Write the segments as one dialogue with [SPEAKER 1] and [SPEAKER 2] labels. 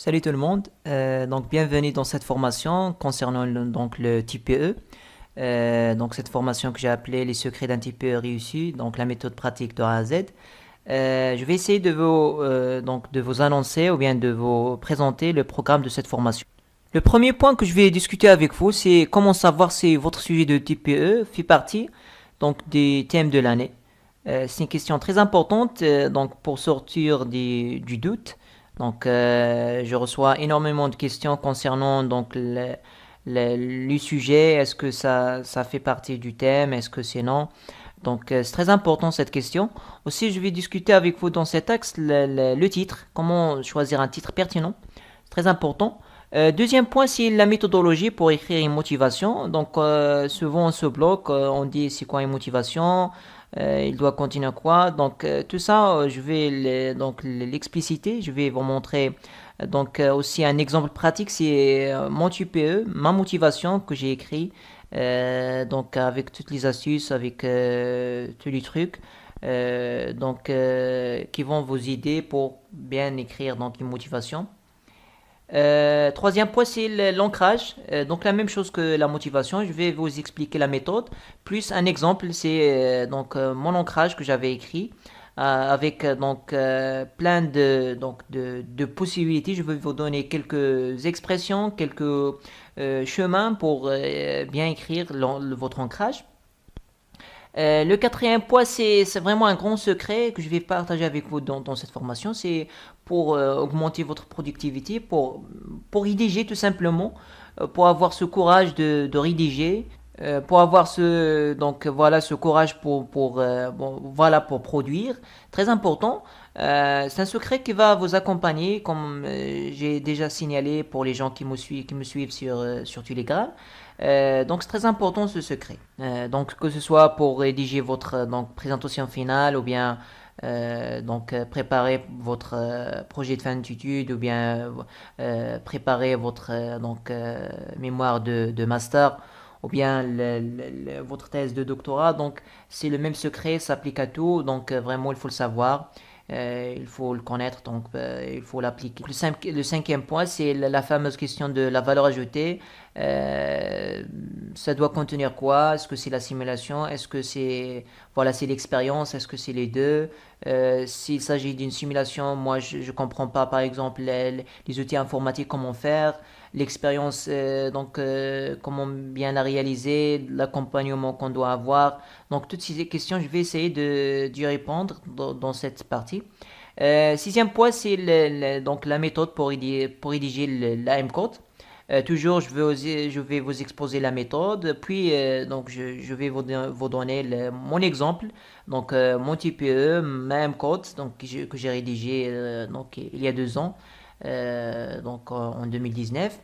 [SPEAKER 1] Salut tout le monde, donc bienvenue dans cette formation concernant le TPE. Donc cette formation que j'ai appelée les secrets d'un TPE réussi, donc la méthode pratique de A à Z. Je vais essayer de vous annoncer ou bien de vous présenter le programme de cette formation. Le premier point que je vais discuter avec vous, c'est comment savoir si votre sujet de TPE fait partie donc des thèmes de l'année. C'est une question très importante donc pour sortir du doute. Je reçois énormément de questions concernant le sujet. Est-ce que ça fait partie du thème? Est-ce que c'est non? C'est très important cette question. Aussi, je vais discuter avec vous dans cet axe le titre. Comment choisir un titre pertinent? C'est très important. Deuxième point, c'est la méthodologie pour écrire une motivation. Souvent on se bloque, on dit c'est quoi une motivation, il doit contenir quoi. Tout ça, je vais l'expliciter. Je vais vous montrer aussi un exemple pratique, c'est mon TPE, ma motivation que j'ai écrit. Avec toutes les astuces, avec tous les trucs. Qui vont vous aider pour bien écrire une motivation. Troisième point, c'est l'ancrage. Donc la même chose que la motivation, je vais vous expliquer la méthode. Plus un exemple, c'est mon ancrage que j'avais écrit avec plein de possibilités. Je vais vous donner quelques expressions, quelques chemins pour bien écrire votre ancrage. Le quatrième point, c'est vraiment un grand secret que je vais partager avec vous dans cette formation. C'est pour augmenter votre productivité, pour rédiger tout simplement, pour avoir ce courage de rédiger, pour avoir ce courage pour produire. Très important. C'est un secret qui va vous accompagner, comme j'ai déjà signalé pour les gens qui me suivent sur Telegram. C'est très important ce secret. Que ce soit pour rédiger votre présentation finale ou bien préparer votre projet de fin d'études ou bien préparer votre mémoire de master ou bien votre thèse de doctorat. Donc c'est le même secret, ça s'applique à tout. Vraiment il faut le savoir. Il faut le connaître, il faut l'appliquer. Le cinquième point, c'est la fameuse question de la valeur ajoutée. Ça doit contenir quoi? Est-ce que c'est la simulation? Est-ce que c'est l'expérience? Est-ce que c'est les deux? S'il s'agit d'une simulation, moi je comprends pas par exemple les outils informatiques, comment faire, l'expérience, comment bien la réaliser, l'accompagnement qu'on doit avoir. Donc toutes ces questions, je vais essayer d'y répondre dans cette partie. Sixième point, c'est la méthode pour rédiger la M-code. Toujours, je vais vous exposer la méthode, puis je vais vous donner mon exemple, mon TPE, ma M-code, que j'ai rédigé il y a 2 ans, en 2019.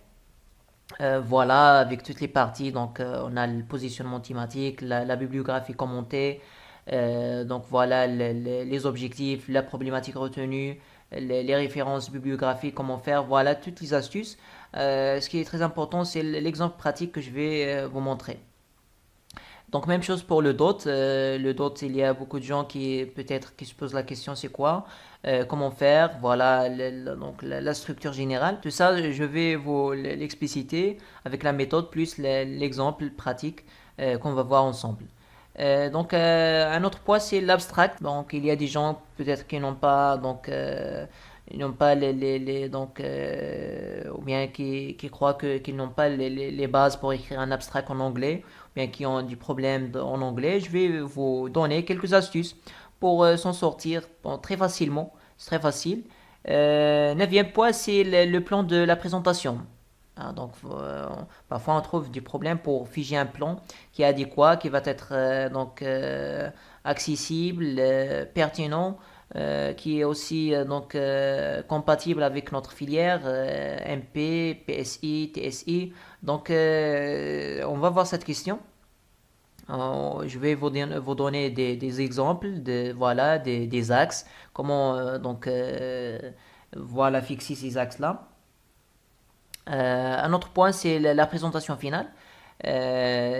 [SPEAKER 1] Voilà, avec toutes les parties, on a le positionnement thématique, la bibliographie commentée, voilà les objectifs, la problématique retenue, les références bibliographiques, comment faire, voilà toutes les astuces. Ce qui est très important, c'est l'exemple pratique que je vais vous montrer. Donc même chose pour le DOT. Le DOT, il y a beaucoup de gens qui peut-être qui se posent la question, c'est quoi? Comment faire? Voilà la structure générale. Tout ça, je vais vous l'expliciter avec la méthode plus l'exemple pratique qu'on va voir ensemble. Un autre point, c'est l'abstract. Donc il y a des gens peut-être qui n'ont pas ils n'ont pas ou bien qui croient qu'ils n'ont pas les bases pour écrire un abstract en anglais, ou bien qui ont du problème en anglais. Je vais vous donner quelques astuces pour s'en sortir très facilement. C'est très facile. Neuvième point, c'est le plan de la présentation. Parfois on trouve du problème pour figer un plan qui est adéquat, qui va être accessible, pertinent, qui est aussi compatible avec notre filière MP, PSI, TSI. On va voir cette question. Je vais vous donner des exemples des axes, comment voilà fixer ces axes-là. Un autre point, c'est la présentation finale.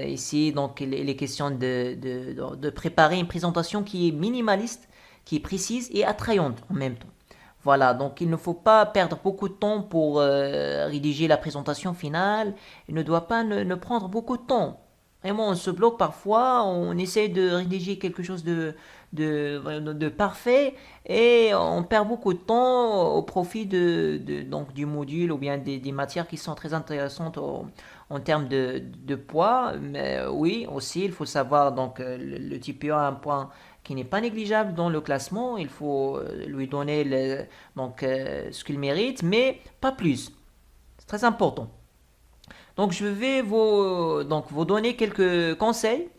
[SPEAKER 1] Ici, il est question de préparer une présentation qui est minimaliste, qui est précise et attrayante en même temps. Voilà, donc il ne faut pas perdre beaucoup de temps pour rédiger la présentation finale. Il ne doit pas ne prendre beaucoup de temps. Vraiment, on se bloque parfois, on essaie de rédiger quelque chose de parfait et on perd beaucoup de temps au profit donc, du module ou bien des matières qui sont très intéressantes en termes de poids. Mais oui, aussi, il faut savoir, donc le TPE a un point qui n'est pas négligeable dans le classement. Il faut lui donner ce qu'il mérite, mais pas plus. C'est très important. Donc je vais vous donner quelques conseils,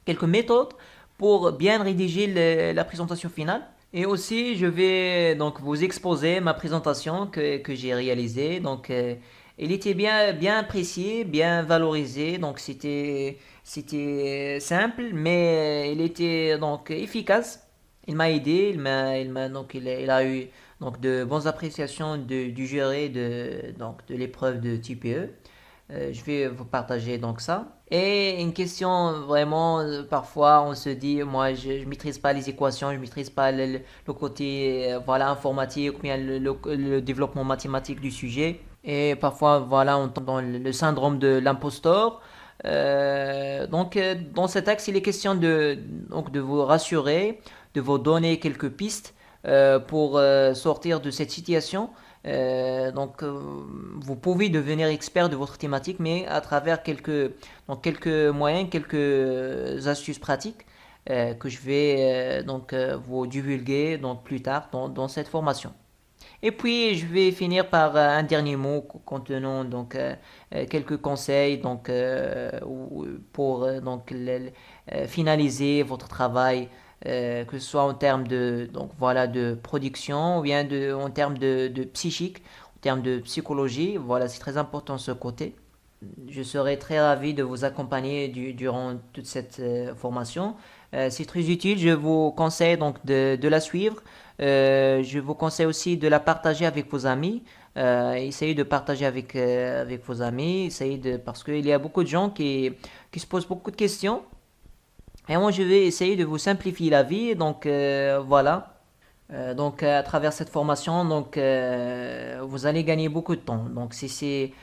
[SPEAKER 1] quelques méthodes pour bien rédiger la présentation finale. Et aussi, je vais donc vous exposer ma présentation que j'ai réalisée. Donc, elle était bien appréciée, bien valorisée. Donc, c'était simple, mais elle était donc efficace. Il m'a aidé, il a eu donc de bonnes appréciations du jury de l'épreuve de TPE. Je vais vous partager donc ça. Et une question vraiment, parfois on se dit, moi je maîtrise pas les équations, je maîtrise pas le côté voilà, informatique ou bien le développement mathématique du sujet. Et parfois voilà, on tombe dans le syndrome de l'imposteur. Dans cet axe, il est question de vous rassurer, de vous donner quelques pistes pour sortir de cette situation. Vous pouvez devenir expert de votre thématique, mais à travers quelques moyens, quelques astuces pratiques que je vais vous divulguer donc, plus tard dans cette formation. Et puis, je vais finir par un dernier mot contenant quelques conseils pour finaliser votre travail, que ce soit en termes de production ou bien en termes de psychique, en termes de psychologie. Voilà, c'est très important ce côté. Je serai très ravi de vous accompagner durant toute cette formation. C'est très utile. Je vous conseille donc de la suivre. Je vous conseille aussi de la partager avec vos amis. Essayez de partager avec vos amis. Parce qu'il y a beaucoup de gens qui se posent beaucoup de questions. Et moi, je vais essayer de vous simplifier la vie. Donc, voilà. À travers cette formation, vous allez gagner beaucoup de temps. Si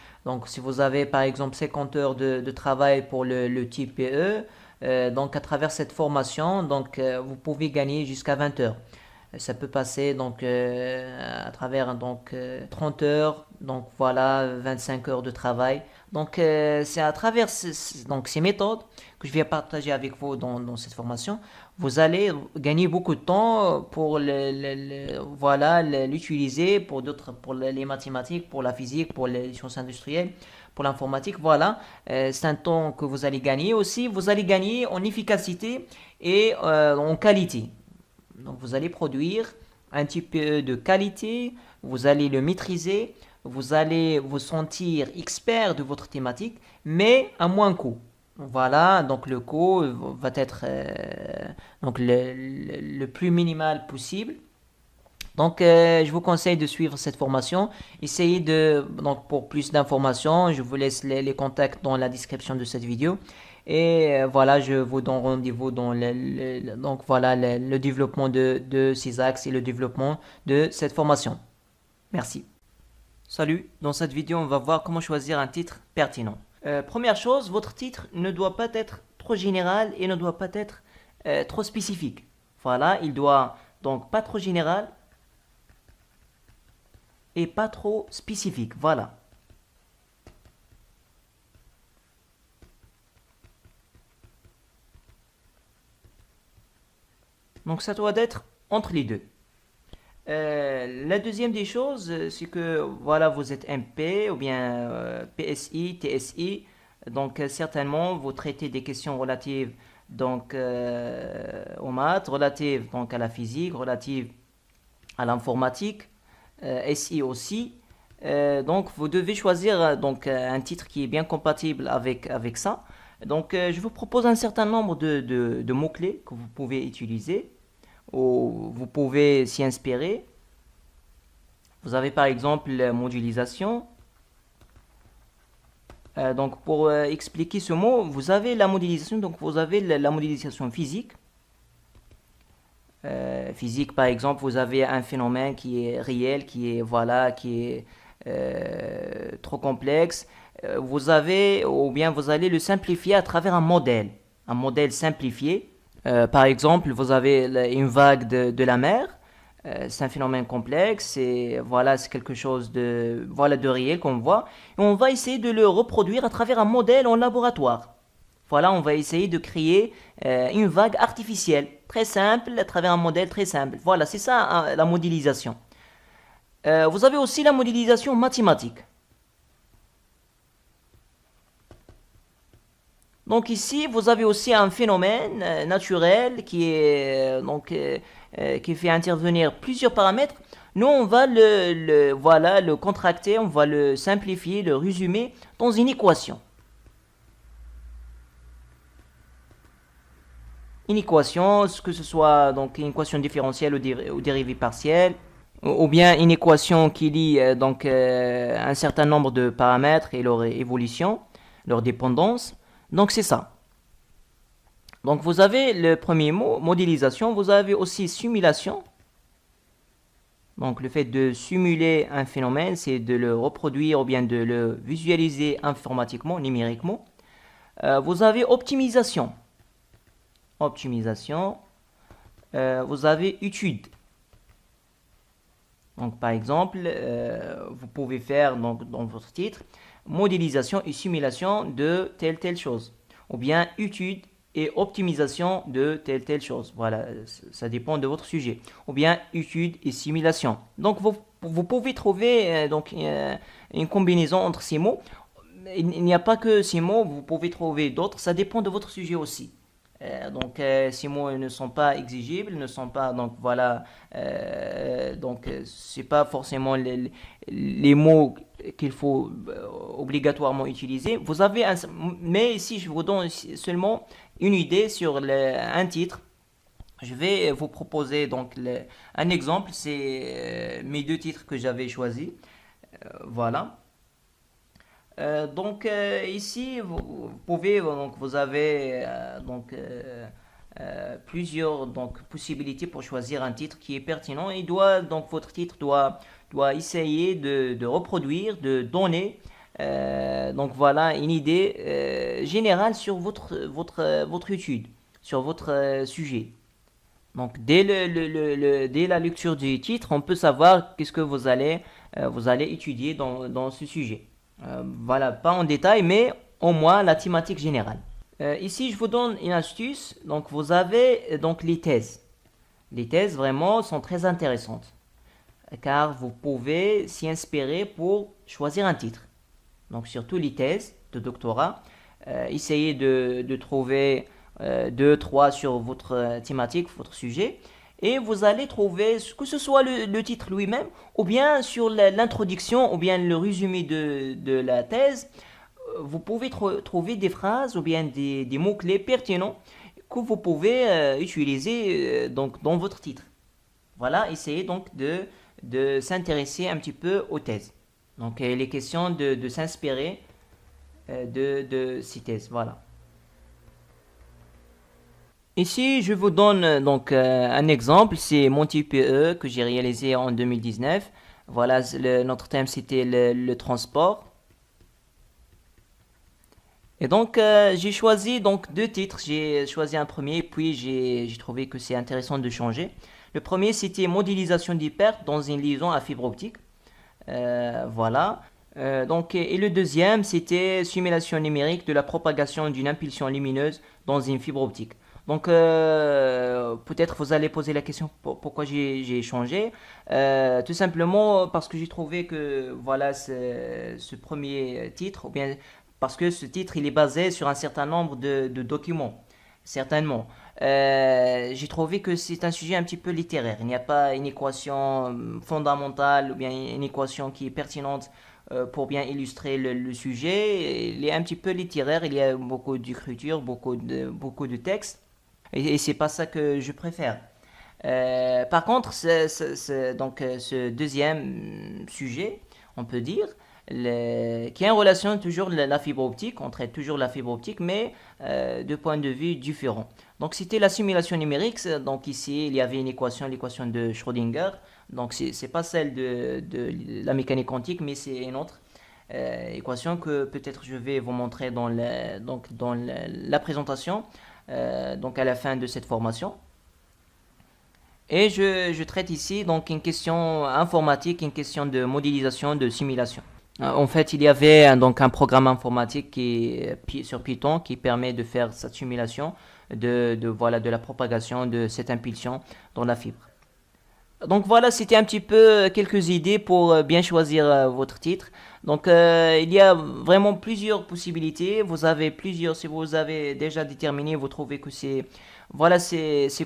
[SPEAKER 1] vous avez par exemple 50 heures de travail pour le type PE, à travers cette formation, vous pouvez gagner jusqu'à 20 heures. Ça peut passer à travers 30 heures, donc voilà 25 heures de travail. C'est à travers ces méthodes que je vais partager avec vous dans cette formation. Vous allez gagner beaucoup de temps pour voilà, l'utiliser pour les mathématiques, pour la physique, pour les sciences industrielles, pour l'informatique. Voilà, c'est un temps que vous allez gagner aussi. Vous allez gagner en efficacité et en qualité. Donc vous allez produire un petit peu de qualité, vous allez le maîtriser, vous allez vous sentir expert de votre thématique, mais à moins coût. Voilà, donc le coût va être le plus minimal possible. Je vous conseille de suivre cette formation. Essayez pour plus d'informations, je vous laisse les contacts dans la description de cette vidéo. Et voilà, je vous donne rendez-vous dans le développement de ces axes et le développement de cette formation. Merci. Salut, dans cette vidéo, on va voir comment choisir un titre pertinent. Première chose, votre titre ne doit pas être trop général et ne doit pas être trop spécifique. Voilà, il doit donc pas trop général et pas trop spécifique. Voilà. Donc ça doit être entre les deux. La deuxième des choses, c'est que voilà, vous êtes MP ou bien PSI, TSI. Certainement, vous traitez des questions relatives aux maths, relatives à la physique, relatives à l'informatique, SI aussi. Vous devez choisir un titre qui est bien compatible avec ça. Je vous propose un certain nombre de mots-clés que vous pouvez utiliser ou vous pouvez s'y inspirer. Vous avez par exemple la modélisation. Pour expliquer ce mot, vous avez la modélisation, donc vous avez la modélisation physique. physique. Par exemple, vous avez un phénomène qui est réel, qui est trop complexe. Vous allez le simplifier à travers un modèle simplifié. Par exemple, vous avez une vague de la mer. C'est un phénomène complexe et voilà, c'est quelque chose de réel qu'on voit. Et on va essayer de le reproduire à travers un modèle en laboratoire. Voilà, on va essayer de créer une vague artificielle, très simple, à travers un modèle très simple. Voilà, c'est ça hein, la modélisation. Vous avez aussi la modélisation mathématique. Donc ici, vous avez aussi un phénomène naturel qui fait intervenir plusieurs paramètres. Nous, on va voilà, le contracter, on va le simplifier, le résumer dans une équation. Une équation, que ce soit donc une équation différentielle ou dérivée partielle, ou bien une équation qui lie un certain nombre de paramètres et leur évolution, leur dépendance. Donc c'est ça. Donc vous avez le premier mot, modélisation, vous avez aussi simulation. Donc le fait de simuler un phénomène, c'est de le reproduire ou bien de le visualiser informatiquement, numériquement. Vous avez optimisation. Optimisation. Vous avez étude. Donc par exemple, vous pouvez faire donc, dans votre titre modélisation et simulation de telle chose. Ou bien étude et optimisation de telle chose. Voilà, ça dépend de votre sujet. Ou bien étude et simulation. Donc vous pouvez trouver une combinaison entre ces mots. Il n'y a pas que ces mots, vous pouvez trouver d'autres. Ça dépend de votre sujet aussi. Ces mots ne sont pas exigibles, ne sont pas c'est pas forcément les mots qu'il faut obligatoirement utiliser. Mais ici je vous donne seulement une idée sur un titre. Je vais vous proposer un exemple, c'est mes deux titres que j'avais choisis. Voilà. Ici, vous pouvez, vous avez plusieurs possibilités pour choisir un titre qui est pertinent et votre titre doit essayer de reproduire, de donner une idée générale sur votre étude, sur votre sujet. Donc dès la lecture du titre, on peut savoir qu'est-ce que vous allez étudier dans ce sujet. Voilà, pas en détail, mais au moins la thématique générale. Ici, je vous donne une astuce. Donc, vous avez les thèses. Les thèses, vraiment, sont très intéressantes. Car vous pouvez s'y inspirer pour choisir un titre. Donc, surtout les thèses de doctorat. Essayez de trouver 2, 3 sur votre thématique, votre sujet. Et vous allez trouver, que ce soit le titre lui-même, ou bien sur l'introduction, ou bien le résumé de la thèse, vous pouvez trouver des phrases ou bien des mots-clés pertinents que vous pouvez utiliser dans votre titre. Voilà, essayez donc de s'intéresser un petit peu aux thèses. Donc, il est question de s'inspirer de ces thèses. Voilà. Ici, je vous donne un exemple, c'est mon TPE que j'ai réalisé en 2019. Voilà, notre thème c'était le transport. Et donc j'ai choisi deux titres. J'ai choisi un premier, puis j'ai trouvé que c'est intéressant de changer. Le premier c'était modélisation des pertes dans une liaison à fibre optique. Voilà. Et le deuxième c'était simulation numérique de la propagation d'une impulsion lumineuse dans une fibre optique. Donc peut-être vous allez poser la question pourquoi j'ai changé. Tout simplement parce que j'ai trouvé que voilà ce premier titre, ou bien parce que ce titre il est basé sur un certain nombre de documents, certainement. J'ai trouvé que c'est un sujet un petit peu littéraire. Il n'y a pas une équation fondamentale ou bien une équation qui est pertinente pour bien illustrer le sujet. Il est un petit peu littéraire, il y a beaucoup d'écriture, beaucoup de textes. Et c'est pas ça que je préfère. Par contre, ce deuxième sujet, on peut dire, qui a une relation toujours la fibre optique, on traite toujours la fibre optique, mais de points de vue différents. Donc c'était la simulation numérique, donc ici il y avait une équation, l'équation de Schrödinger, donc c'est pas celle de la mécanique quantique, mais c'est une autre équation que peut-être je vais vous montrer dans la présentation, donc à la fin de cette formation. Et je traite ici donc une question informatique, une question de modélisation, de simulation. En fait, il y avait donc un programme informatique sur Python qui permet de faire cette simulation voilà, de la propagation de cette impulsion dans la fibre. Donc voilà, c'était un petit peu quelques idées pour bien choisir votre titre. Donc il y a vraiment plusieurs possibilités. Vous avez plusieurs, si vous avez déjà déterminé, vous trouvez que c'est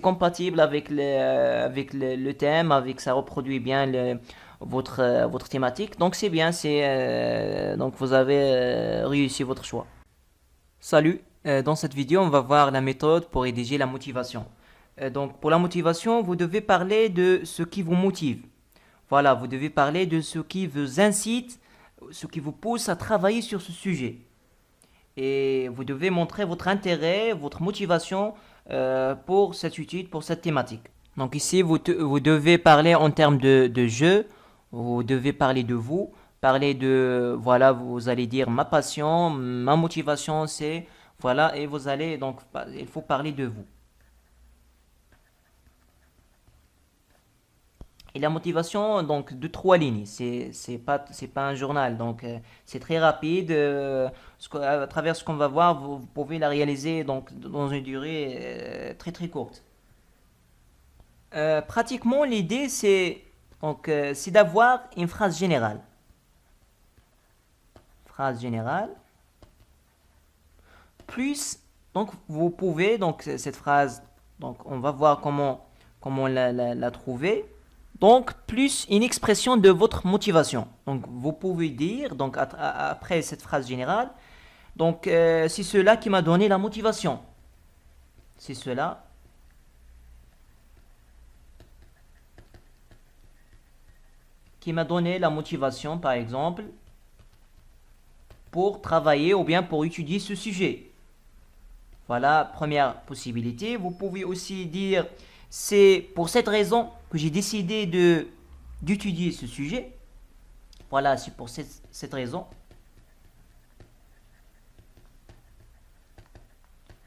[SPEAKER 1] compatible avec le thème, avec ça reproduit bien votre thématique. Donc c'est bien, donc vous avez réussi votre choix. Salut, dans cette vidéo, on va voir la méthode pour rédiger la motivation. Donc pour la motivation, vous devez parler de ce qui vous motive. Voilà, vous devez parler de ce qui vous incite, ce qui vous pousse à travailler sur ce sujet. Et vous devez montrer votre intérêt, votre motivation pour cette étude, pour cette thématique. Donc ici, vous devez parler en termes de jeu, vous devez parler de vous, parler de, voilà, vous allez dire ma passion, ma motivation, c'est, voilà, et vous allez, donc, il faut parler de vous. Et la motivation, donc, de 3 lignes, c'est pas un journal, donc, c'est très rapide, à travers ce qu'on va voir, vous pouvez la réaliser, donc, dans une durée très très courte. Pratiquement, l'idée, c'est d'avoir une phrase générale. Phrase générale. Plus, donc, vous pouvez, donc, cette phrase, donc, on va voir comment la trouver. Donc, plus une expression de votre motivation. Donc, vous pouvez dire, donc, après cette phrase générale, donc, c'est cela qui m'a donné la motivation. C'est cela qui m'a donné la motivation, par exemple, pour travailler ou bien pour étudier ce sujet. Voilà, première possibilité. Vous pouvez aussi dire, c'est pour cette raison que j'ai décidé d'étudier ce sujet. Voilà, c'est pour cette raison.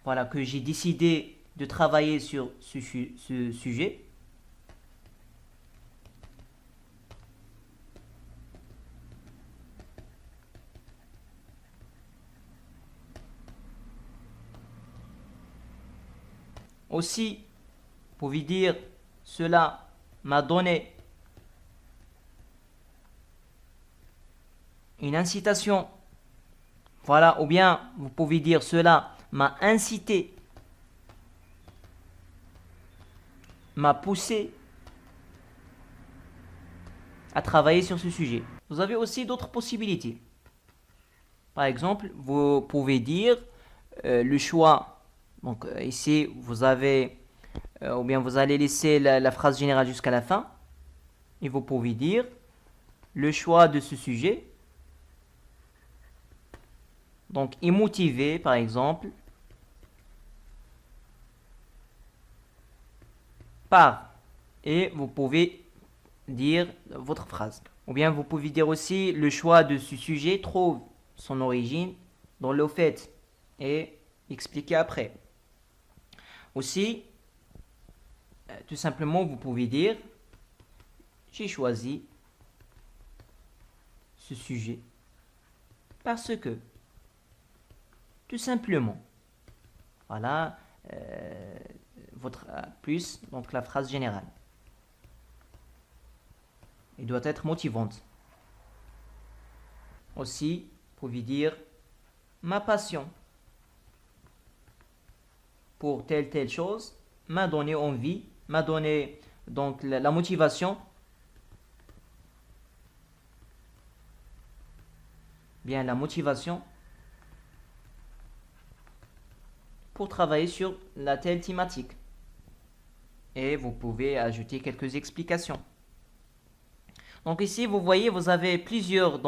[SPEAKER 1] Voilà, que j'ai décidé de travailler sur ce sujet. Aussi, vous pouvez dire, cela m'a donné une incitation. Voilà, ou bien vous pouvez dire, cela m'a incité, m'a poussé à travailler sur ce sujet. Vous avez aussi d'autres possibilités. Par exemple, vous pouvez dire le choix. Donc ici, vous avez, ou bien vous allez laisser la phrase générale jusqu'à la fin. Et vous pouvez dire le choix de ce sujet. Donc, est motivé, par exemple, par. Et vous pouvez dire votre phrase. Ou bien vous pouvez dire aussi le choix de ce sujet trouve son origine dans le fait et expliquer après. Aussi, tout simplement, vous pouvez dire j'ai choisi ce sujet parce que, tout simplement, voilà votre plus, donc la phrase générale. Elle doit être motivante. Aussi, vous pouvez dire ma passion pour telle chose m'a donné envie, m'a donné donc la motivation, bien la motivation pour travailler sur la telle thématique. Et vous pouvez ajouter quelques explications. Donc ici, vous voyez, vous avez plusieurs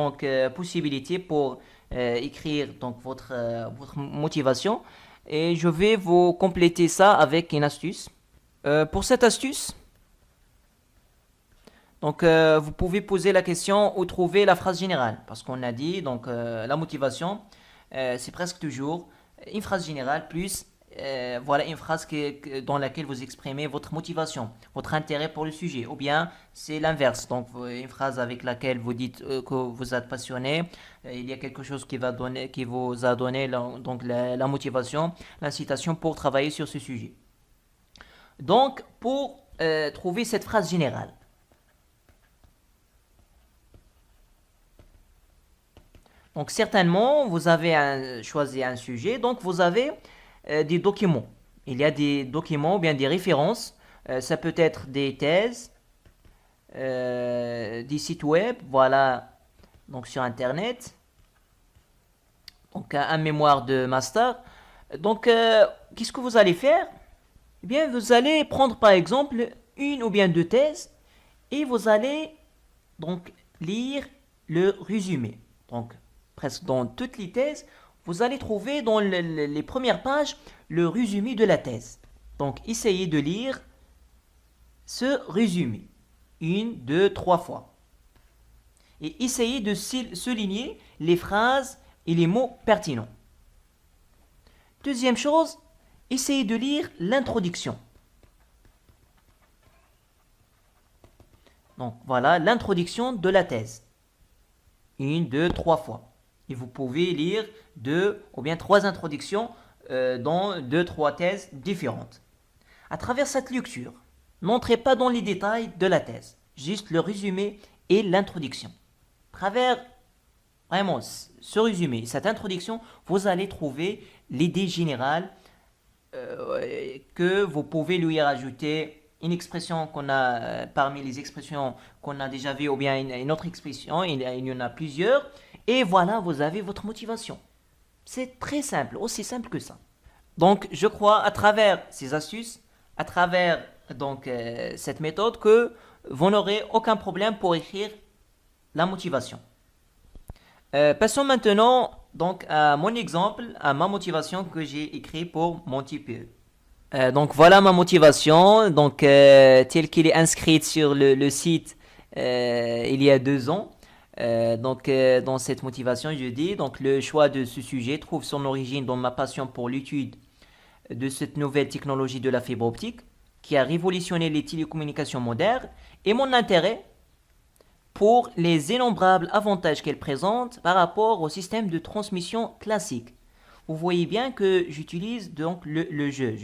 [SPEAKER 1] possibilités pour écrire votre motivation. Et je vais vous compléter ça avec une astuce. Pour cette astuce, vous pouvez poser la question où trouver la phrase générale. Parce qu'on a dit, la motivation, c'est presque toujours une phrase générale plus voilà une phrase dans laquelle vous exprimez votre motivation, votre intérêt pour le sujet. Ou bien c'est l'inverse, donc une phrase avec laquelle vous dites que vous êtes passionné. Il y a quelque chose qui vous a donné la motivation, l'incitation pour travailler sur ce sujet. Donc pour trouver cette phrase générale, donc certainement, vous avez choisi un sujet, donc vous avez des documents. Il y a des documents ou bien des références. Ça peut être des thèses, des sites web, voilà, donc sur Internet. Donc un mémoire de master. Donc qu'est-ce que vous allez faire? Eh bien, vous allez prendre par exemple une ou bien deux thèses et vous allez donc lire le résumé. Donc presque dans toutes les thèses, vous allez trouver dans les premières pages le résumé de la thèse. Donc, essayez de lire ce résumé une, deux, trois fois. Et essayez de souligner les phrases et les mots pertinents. Deuxième chose, essayez de lire l'introduction. Donc, voilà l'introduction de la thèse. Une, deux, trois fois. Et vous pouvez lire deux ou bien trois introductions dans deux, trois thèses différentes. À travers cette lecture, n'entrez pas dans les détails de la thèse, juste le résumé et l'introduction. À travers vraiment ce résumé, cette introduction, vous allez trouver l'idée générale que vous pouvez lui rajouter une expression qu'on a parmi les expressions qu'on a déjà vues ou bien une autre expression, il y en a plusieurs. Et voilà, vous avez votre motivation. C'est très simple, aussi simple que ça. Donc, je crois à travers ces astuces, à travers cette méthode, que vous n'aurez aucun problème pour écrire la motivation. Passons maintenant donc à mon exemple, à ma motivation que j'ai écrit pour mon TPE. Donc voilà ma motivation, telle qu'elle est inscrite sur le site il y a 2 ans. Dans cette motivation, je dis le choix de ce sujet trouve son origine dans ma passion pour l'étude de cette nouvelle technologie de la fibre optique qui a révolutionné les télécommunications modernes et mon intérêt pour les innombrables avantages qu'elle présente par rapport au système de transmission classique. Vous voyez bien que j'utilise donc le jeu.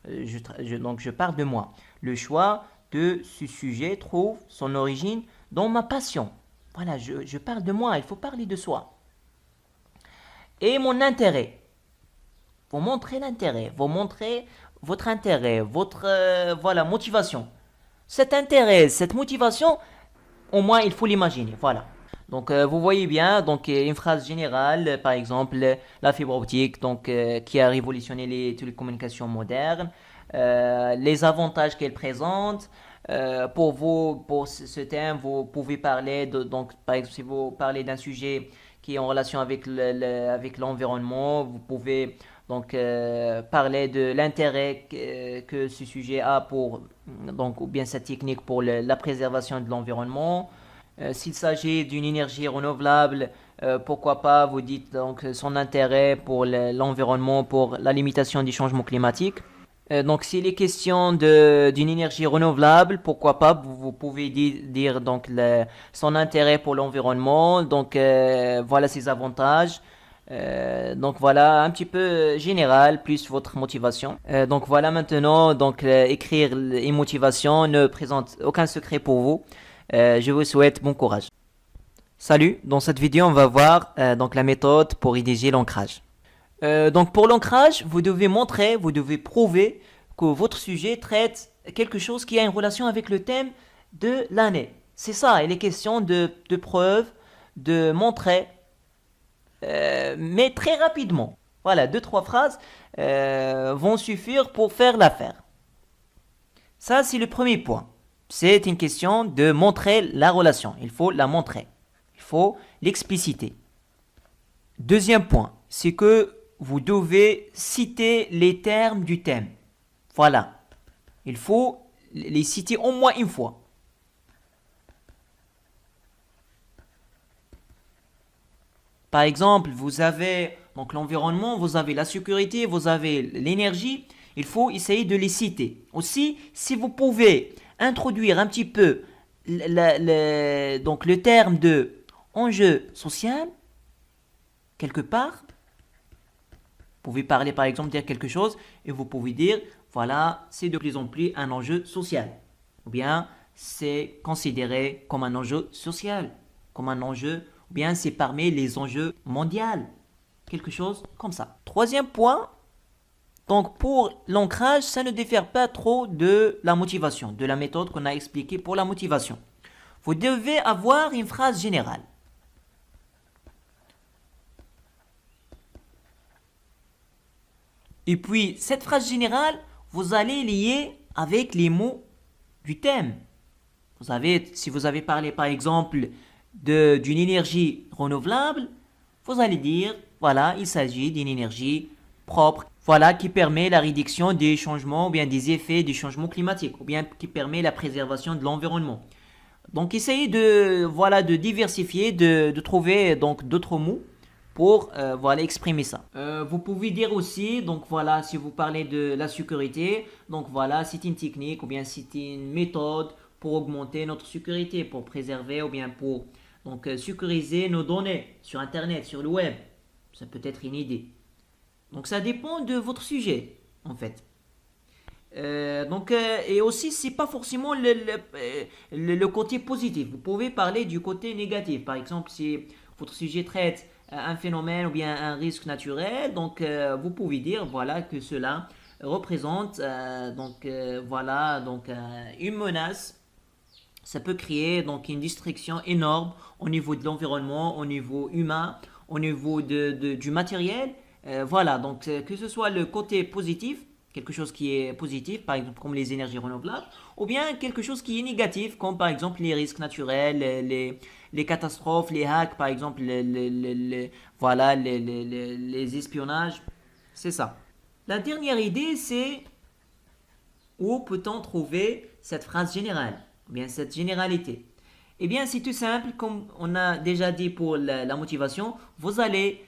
[SPEAKER 1] Je parle de moi. Le choix de ce sujet trouve son origine dans ma passion. Voilà, je parle de moi, il faut parler de soi. Et mon intérêt. Vous montrez l'intérêt, vous montrez votre intérêt, votre motivation. Cet intérêt, cette motivation, au moins il faut l'imaginer, voilà. Donc vous voyez bien, une phrase générale, par exemple, la fibre optique, qui a révolutionné les télécommunications modernes, les avantages qu'elle présente. Pour vous, pour ce thème, vous pouvez parler par exemple, si vous parlez d'un sujet qui est en relation avec avec l'environnement, vous pouvez parler de l'intérêt que ce sujet a pour ou bien cette technique pour la préservation de l'environnement. S'il s'agit d'une énergie renouvelable, pourquoi pas vous dites son intérêt pour l'environnement, pour la limitation du changement climatique. S'il est question d'une énergie renouvelable, pourquoi pas vous pouvez dire son intérêt pour l'environnement. Voilà ses avantages. Voilà un petit peu général plus votre motivation. Voilà maintenant écrire une motivation ne présente aucun secret pour vous. Je vous souhaite bon courage. Salut, dans cette vidéo on va voir la méthode pour rédiger l'ancrage. Pour l'ancrage, vous devez prouver que votre sujet traite quelque chose qui a une relation avec le thème de l'année. C'est ça, il est question de preuve, de montrer, mais très rapidement. Voilà, 2-3 phrases vont suffire pour faire l'affaire. Ça, c'est le premier point. C'est une question de montrer la relation. Il faut la montrer. Il faut l'expliciter. Deuxième point, c'est que vous devez citer les termes du thème. Voilà. Il faut les citer au moins une fois. Par exemple, vous avez donc l'environnement, vous avez la sécurité, vous avez l'énergie. Il faut essayer de les citer. Aussi, si vous pouvez introduire un petit peu donc le terme de enjeu social quelque part, vous pouvez parler par exemple, dire quelque chose et vous pouvez dire voilà, c'est de plus en plus un enjeu social. Ou bien c'est considéré comme un enjeu social, comme un enjeu, ou bien c'est parmi les enjeux mondiaux. Quelque chose comme ça. Troisième point, donc pour l'ancrage, ça ne diffère pas trop de la motivation, de la méthode qu'on a expliquée pour la motivation. Vous devez avoir une phrase générale. Et puis, cette phrase générale, vous allez lier avec les mots du thème. Si vous avez parlé par exemple d'une énergie renouvelable, vous allez dire, voilà, il s'agit d'une énergie propre, voilà, qui permet la réduction des changements ou bien des effets du changement climatique, ou bien qui permet la préservation de l'environnement. Donc, essayez de diversifier, de trouver donc d'autres mots pour exprimer ça. Vous pouvez dire aussi, donc voilà, si vous parlez de la sécurité, donc voilà, c'est une technique ou bien c'est une méthode pour augmenter notre sécurité, pour préserver ou bien pour donc sécuriser nos données sur Internet, sur le web. Ça peut être une idée. Donc ça dépend de votre sujet, en fait. Et aussi, c'est pas forcément le côté positif. Vous pouvez parler du côté négatif. Par exemple, si votre sujet traite un phénomène ou bien un risque naturel, donc vous pouvez dire voilà que cela représente une menace. Ça peut créer donc une destruction énorme au niveau de l'environnement, au niveau humain, au niveau du matériel. Que ce soit le côté positif, quelque chose qui est positif, par exemple comme les énergies renouvelables, ou bien quelque chose qui est négatif, comme par exemple les risques naturels, les catastrophes, les hacks, par exemple, les espionnages. C'est ça. La dernière idée, c'est où peut-on trouver cette phrase générale, ou bien cette généralité. Eh bien, c'est tout simple, comme on a déjà dit pour la motivation, vous allez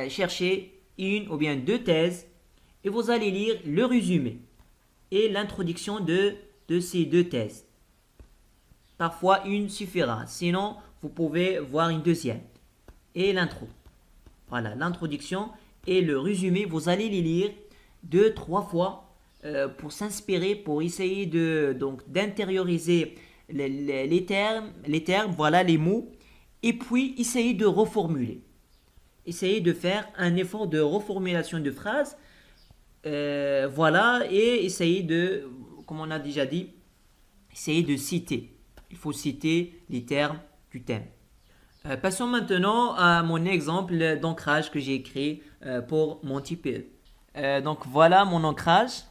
[SPEAKER 1] chercher une ou bien deux thèses et vous allez lire le résumé et l'introduction de ces deux thèses. Parfois, une suffira. Sinon, vous pouvez voir une deuxième. Et l'intro. Voilà, l'introduction et le résumé, vous allez les lire deux, trois fois pour s'inspirer, pour essayer d'intérioriser les termes, voilà les mots, et puis essayer de reformuler. Essayer de faire un effort de reformulation de phrases, et essayer comme on a déjà dit, essayer de citer. Il faut citer les termes du thème. Passons maintenant à mon exemple d'ancrage que j'ai écrit pour mon TPE. Donc voilà mon ancrage.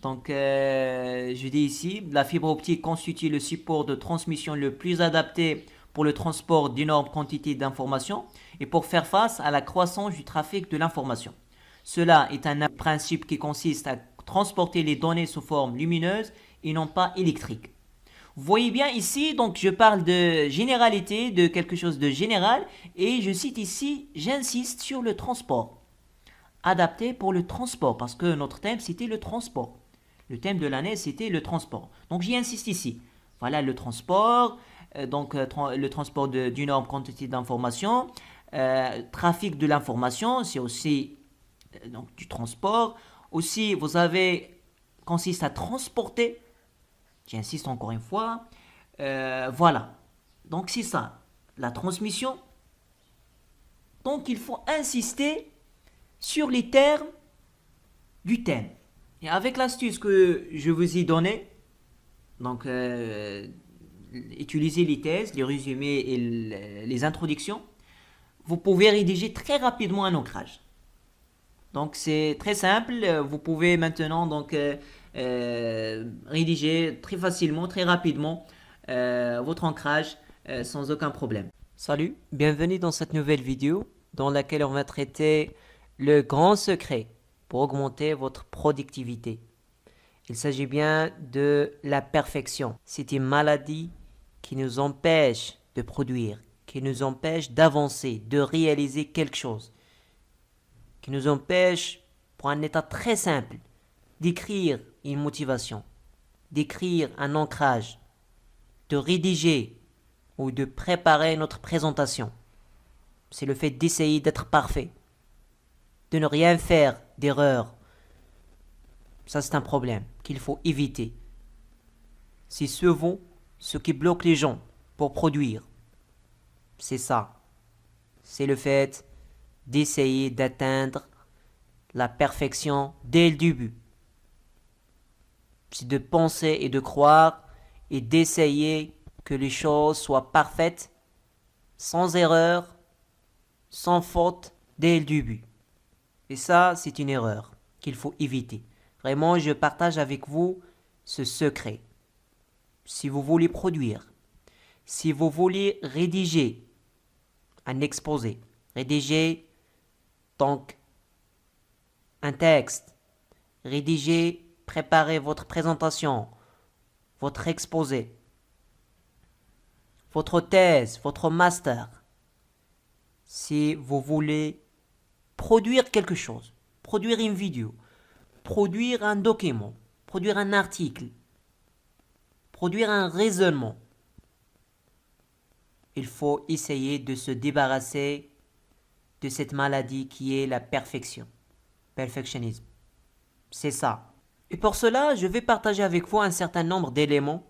[SPEAKER 1] Donc je dis ici, la fibre optique constitue le support de transmission le plus adapté pour le transport d'énormes quantités d'informations et pour faire face à la croissance du trafic de l'information. Cela est un principe qui consiste à transporter les données sous forme lumineuse et non pas électrique. Vous voyez bien ici, donc je parle de généralité, de quelque chose de général, et je cite ici, j'insiste sur le transport. Adapté pour le transport, parce que notre thème c'était le transport. Le thème de l'année c'était le transport. Donc j'y insiste ici. Voilà le transport, le transport d'une énorme quantité d'informations. Trafic de l'information, c'est aussi du transport. Aussi, consiste à transporter. J'insiste encore une fois. Voilà. Donc c'est ça, la transmission. Donc il faut insister sur les termes du thème. Et avec l'astuce que je vous ai donnée, donc utilisez les thèses, les résumés et les introductions, vous pouvez rédiger très rapidement un ancrage. Donc c'est très simple, vous pouvez maintenant rédiger très facilement, très rapidement votre ancrage sans aucun problème. Salut, bienvenue dans cette nouvelle vidéo dans laquelle on va traiter le grand secret pour augmenter votre productivité. Il s'agit bien de la perfection. C'est une maladie qui nous empêche de produire, qui nous empêche d'avancer, de réaliser quelque chose, qui nous empêche, pour un état très simple, d'écrire une motivation, d'écrire un ancrage, de rédiger ou de préparer notre présentation. C'est le fait d'essayer d'être parfait, de ne rien faire d'erreur. Ça, c'est un problème qu'il faut éviter. C'est souvent ce qui bloque les gens pour produire. C'est ça. C'est le fait d'essayer d'atteindre la perfection dès le début. C'est de penser et de croire et d'essayer que les choses soient parfaites, sans erreur, sans faute dès le début. Et ça, c'est une erreur qu'il faut éviter. Vraiment, je partage avec vous ce secret. Si vous voulez produire, si vous voulez rédiger un exposé, rédiger donc un texte, rédiger, préparer votre présentation, votre exposé, votre thèse, votre master. Si vous voulez produire quelque chose, produire une vidéo, produire un document, produire un article, produire un raisonnement, il faut essayer de se débarrasser de cette maladie qui est la perfection, perfectionnisme. C'est ça. Et pour cela, je vais partager avec vous un certain nombre d'éléments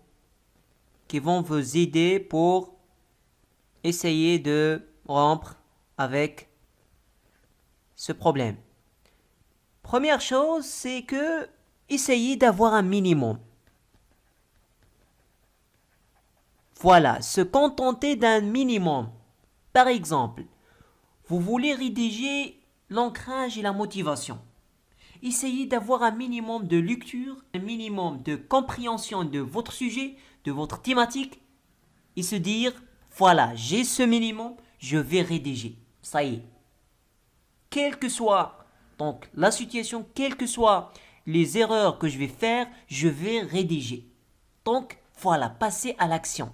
[SPEAKER 1] qui vont vous aider pour essayer de rompre avec ce problème. Première chose, c'est que essayez d'avoir un minimum. Voilà, se contenter d'un minimum. Par exemple, vous voulez rédiger l'ancrage et la motivation. Essayez d'avoir un minimum de lecture, un minimum de compréhension de votre sujet, de votre thématique, et se dire, voilà, j'ai ce minimum, je vais rédiger. Ça y est. Quelle que soit donc la situation, quelles que soient les erreurs que je vais faire, je vais rédiger. Donc, voilà, passez à l'action.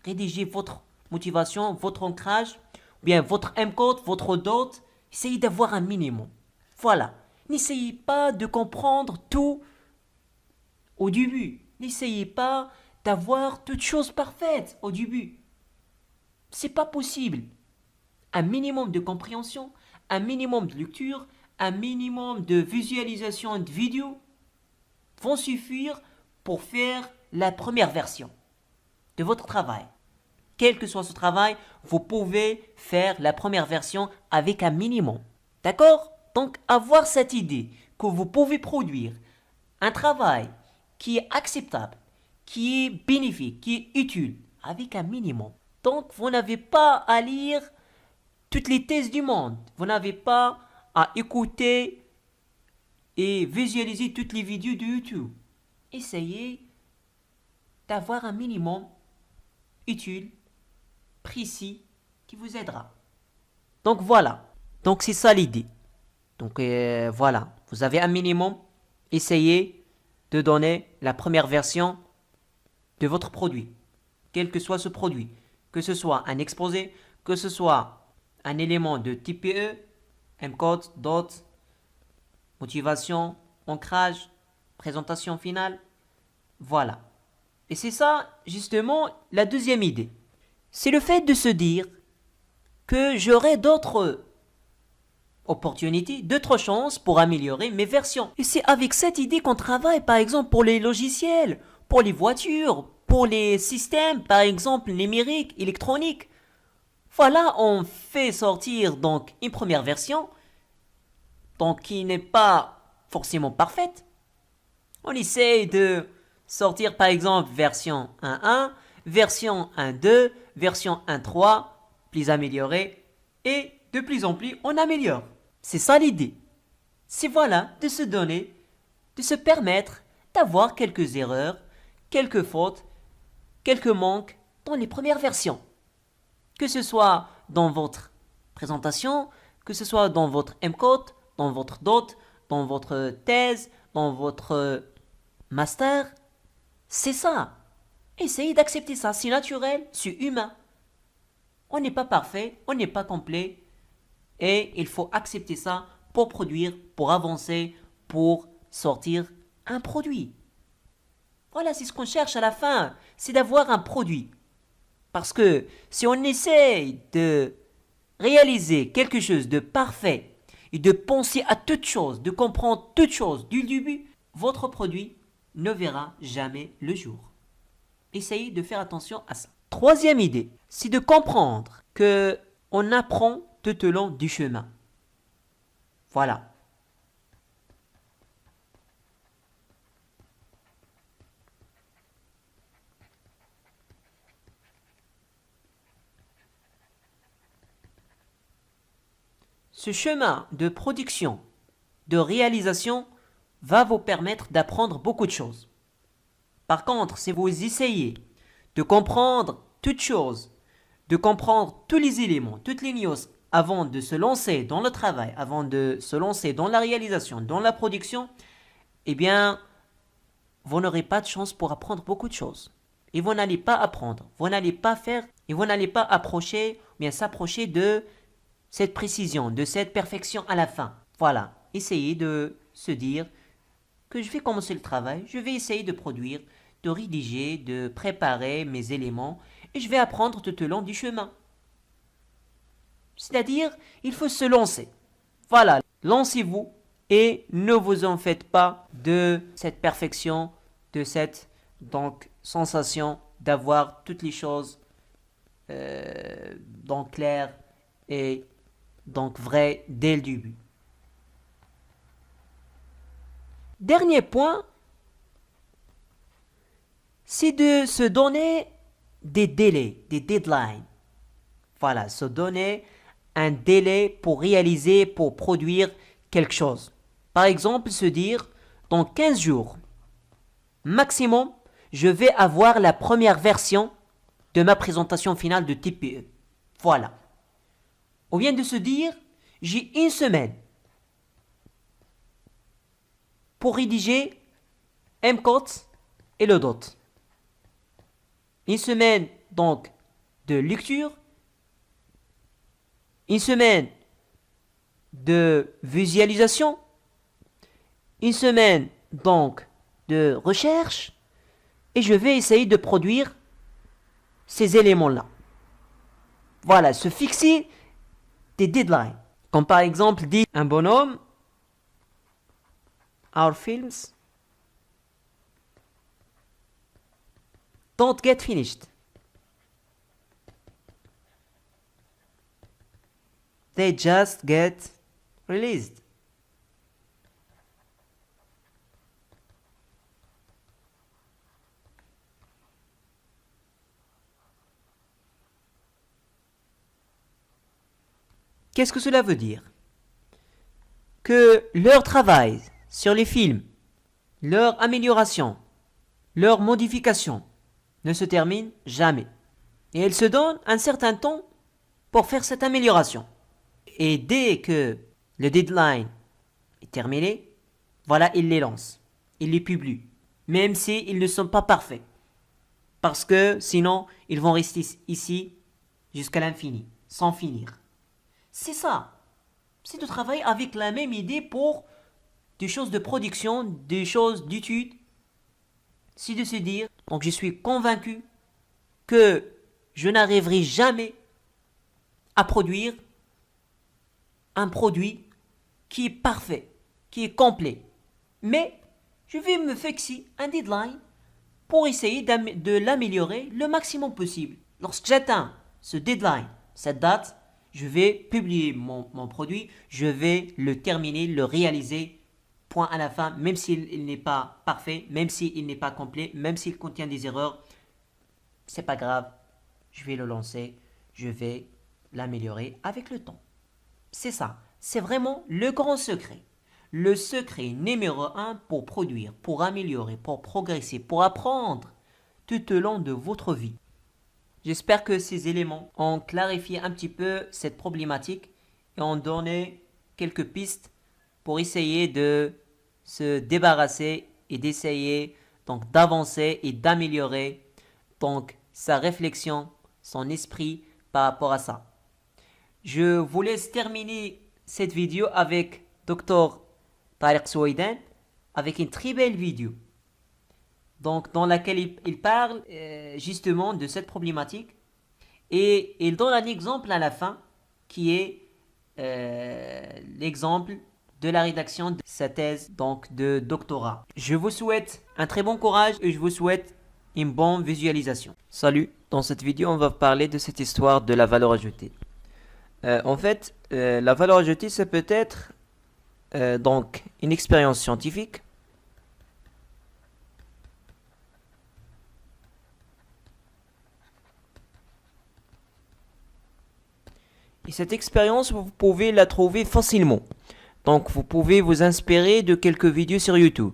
[SPEAKER 1] Rédigez votre motivation, votre ancrage, ou bien votre M-code, votre dot. Essayez d'avoir un minimum. Voilà. N'essayez pas de comprendre tout au début. N'essayez pas d'avoir toutes choses parfaites au début. C'est pas possible. Un minimum de compréhension, un minimum de lecture, un minimum de visualisation de vidéos vont suffire pour faire la première version de votre travail. Quel que soit ce travail, vous pouvez faire la première version avec un minimum. D'accord? Donc, avoir cette idée que vous pouvez produire un travail qui est acceptable, qui est bénéfique, qui est utile, avec un minimum. Donc, vous n'avez pas à lire toutes les thèses du monde. Vous n'avez pas à écouter et visualiser toutes les vidéos de YouTube. Essayez d'avoir un minimum utile, précis, qui vous aidera. Donc voilà. Donc c'est ça l'idée. Donc voilà. Vous avez un minimum. Essayez de donner la première version de votre produit. Quel que soit ce produit. Que ce soit un exposé, que ce soit un élément de TPE, M-code, dot, motivation, ancrage, présentation finale. Voilà. Et c'est ça, justement, la deuxième idée. C'est le fait de se dire que j'aurai d'autres opportunités, d'autres chances pour améliorer mes versions. Et c'est avec cette idée qu'on travaille, par exemple, pour les logiciels, pour les voitures, pour les systèmes, par exemple, numériques, électroniques. Voilà, on fait sortir donc une première version, donc qui n'est pas forcément parfaite. On essaie de sortir par exemple version 1.1, version 1.2, version 1.3, plus améliorée, et de plus en plus on améliore. C'est ça l'idée. C'est voilà, de se donner, de se permettre d'avoir quelques erreurs, quelques fautes, quelques manques dans les premières versions. Que ce soit dans votre présentation, que ce soit dans votre MCOT, dans votre DOT, dans votre thèse, dans votre master, c'est ça. Essayez d'accepter ça, c'est naturel, c'est humain. On n'est pas parfait, on n'est pas complet, et il faut accepter ça pour produire, pour avancer, pour sortir un produit. Voilà, c'est ce qu'on cherche à la fin, c'est d'avoir un produit. Parce que si on essaye de réaliser quelque chose de parfait et de penser à toute chose, de comprendre toute chose du début, votre produit ne verra jamais le jour. Essayez de faire attention à ça. Troisième idée, c'est de comprendre que on apprend tout au long du chemin. Voilà. Ce chemin de production, de réalisation, va vous permettre d'apprendre beaucoup de choses. Par contre, si vous essayez de comprendre toutes choses, de comprendre tous les éléments, toutes les news avant de se lancer dans le travail, avant de se lancer dans la réalisation, dans la production, eh bien, vous n'aurez pas de chance pour apprendre beaucoup de choses. Et vous n'allez pas apprendre, vous n'allez pas faire, et vous n'allez pas approcher, ou bien s'approcher de cette précision, de cette perfection à la fin. Voilà, essayez de se dire que je vais commencer le travail, je vais essayer de produire, de rédiger, de préparer mes éléments, et je vais apprendre tout au long du chemin. C'est-à-dire, il faut se lancer. Voilà, lancez-vous et ne vous en faites pas de cette perfection, de cette sensation d'avoir toutes les choses claires et vraies dès le début. Dernier point, c'est de se donner des délais, des deadlines. Voilà, se donner un délai pour réaliser, pour produire quelque chose. Par exemple, se dire, dans 15 jours, maximum, je vais avoir la première version de ma présentation finale de TPE. Voilà. On vient de se dire, j'ai une semaine pour rédiger MCOT et le DOT. Une semaine donc de lecture, une semaine de visualisation, une semaine donc de recherche, et je vais essayer de produire ces éléments-là. Voilà, se fixer des deadlines. Comme par exemple dit un bonhomme, our films don't get finished. They just get released. Qu'est-ce que cela veut dire? Que leur travail sur les films, leur amélioration, leur modification ne se termine jamais. Et elles se donnent un certain temps pour faire cette amélioration. Et dès que le deadline est terminé, voilà, ils les lancent. Ils les publient. Même s'ils ne sont pas parfaits. Parce que sinon, ils vont rester ici jusqu'à l'infini, sans finir. C'est ça. C'est de travailler avec la même idée pour des choses de production, des choses d'études. C'est de se dire, donc je suis convaincu que je n'arriverai jamais à produire un produit qui est parfait, qui est complet. Mais je vais me fixer un deadline pour essayer de l'améliorer le maximum possible. Lorsque j'atteins ce deadline, cette date, je vais publier mon produit, je vais le terminer, le réaliser, point à la fin, même s'il n'est pas parfait, même s'il n'est pas complet, même s'il contient des erreurs, c'est pas grave, je vais le lancer, je vais l'améliorer avec le temps. C'est ça, c'est vraiment le grand secret. Le secret numéro un pour produire, pour améliorer, pour progresser, pour apprendre tout au long de votre vie. J'espère que ces éléments ont clarifié un petit peu cette problématique et ont donné quelques pistes pour essayer de se débarrasser et d'essayer donc d'avancer et d'améliorer donc sa réflexion, son esprit par rapport à ça. Je vous laisse terminer cette vidéo avec Dr Tariq Souaïdan avec une très belle vidéo donc dans laquelle il parle justement de cette problématique et il donne un exemple à la fin qui est l'exemple de la rédaction de sa thèse donc de doctorat. Je vous souhaite un très bon courage et je vous souhaite une bonne visualisation. Salut, dans cette vidéo on va parler de cette histoire de la valeur ajoutée. En fait, la valeur ajoutée ça peut être donc une expérience scientifique et cette expérience vous pouvez la trouver facilement. Donc vous pouvez vous inspirer de quelques vidéos sur YouTube.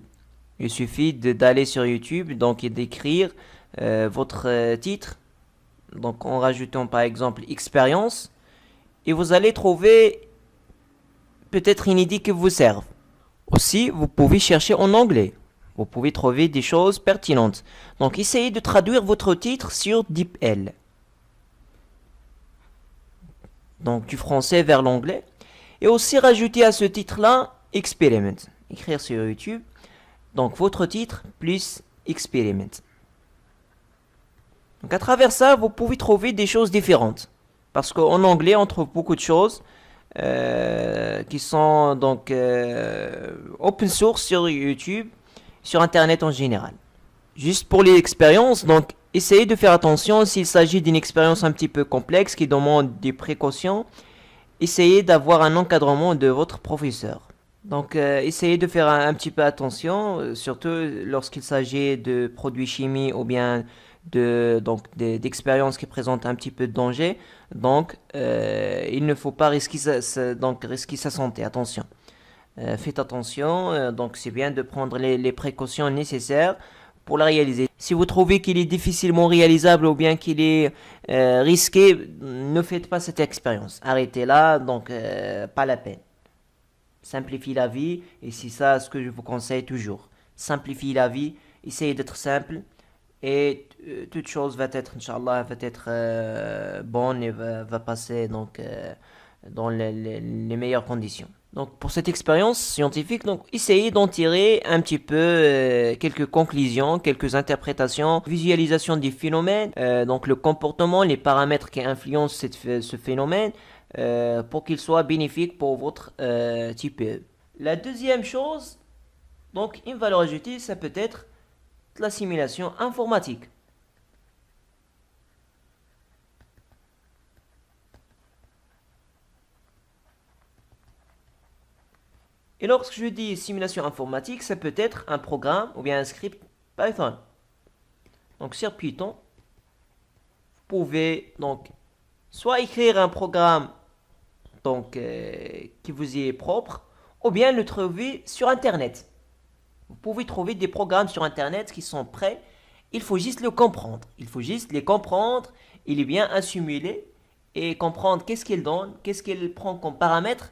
[SPEAKER 1] Il suffit d'aller sur YouTube donc et d'écrire votre titre donc en rajoutant par exemple expérience et vous allez trouver peut-être une idée qui vous serve. Aussi, vous pouvez chercher en anglais. Vous pouvez trouver des choses pertinentes. Donc, essayez de traduire votre titre sur DeepL. Donc, du français vers l'anglais. Et aussi, rajouter à ce titre-là, Experiment. Écrire sur YouTube. Donc, votre titre plus Experiment. Donc, à travers ça, vous pouvez trouver des choses différentes. Parce qu'en anglais, on trouve beaucoup de choses qui sont donc open source sur YouTube, sur Internet en général. Juste pour les expériences, donc essayez de faire attention s'il s'agit d'une expérience un petit peu complexe qui demande des précautions. Essayez d'avoir un encadrement de votre professeur. Donc essayez de faire un petit peu attention, surtout lorsqu'il s'agit de produits chimiques ou bien d'expériences qui présentent un petit peu de danger. Donc il ne faut pas risquer sa santé. Attention. Faites attention. Donc c'est bien de prendre les précautions nécessaires pour la réaliser. Si vous trouvez qu'il est difficilement réalisable ou bien qu'il est risqué, ne faites pas cette expérience. Arrêtez là, donc pas la peine. Simplifiez la vie et c'est ça ce que je vous conseille toujours. Simplifiez la vie, essayez d'être simple et toute chose va être, Inch'Allah, va être bonne et va passer donc dans les meilleures conditions. Donc pour cette expérience scientifique, donc essayez d'en tirer un petit peu quelques conclusions, quelques interprétations, visualisation des phénomènes, donc le comportement, les paramètres qui influencent ce phénomène pour qu'il soit bénéfique pour votre TPE. La deuxième chose, donc une valeur ajoutée, ça peut être la simulation informatique. Et lorsque je dis simulation informatique, ça peut être un programme ou bien un script Python. Donc sur Python, vous pouvez donc soit écrire un programme donc qui vous est propre ou bien le trouver sur Internet. Vous pouvez trouver des programmes sur Internet qui sont prêts. Il faut juste le comprendre. Il faut juste les comprendre. Il est bien assimiler et comprendre qu'est-ce qu'il donne, qu'est-ce qu'il prend comme paramètre.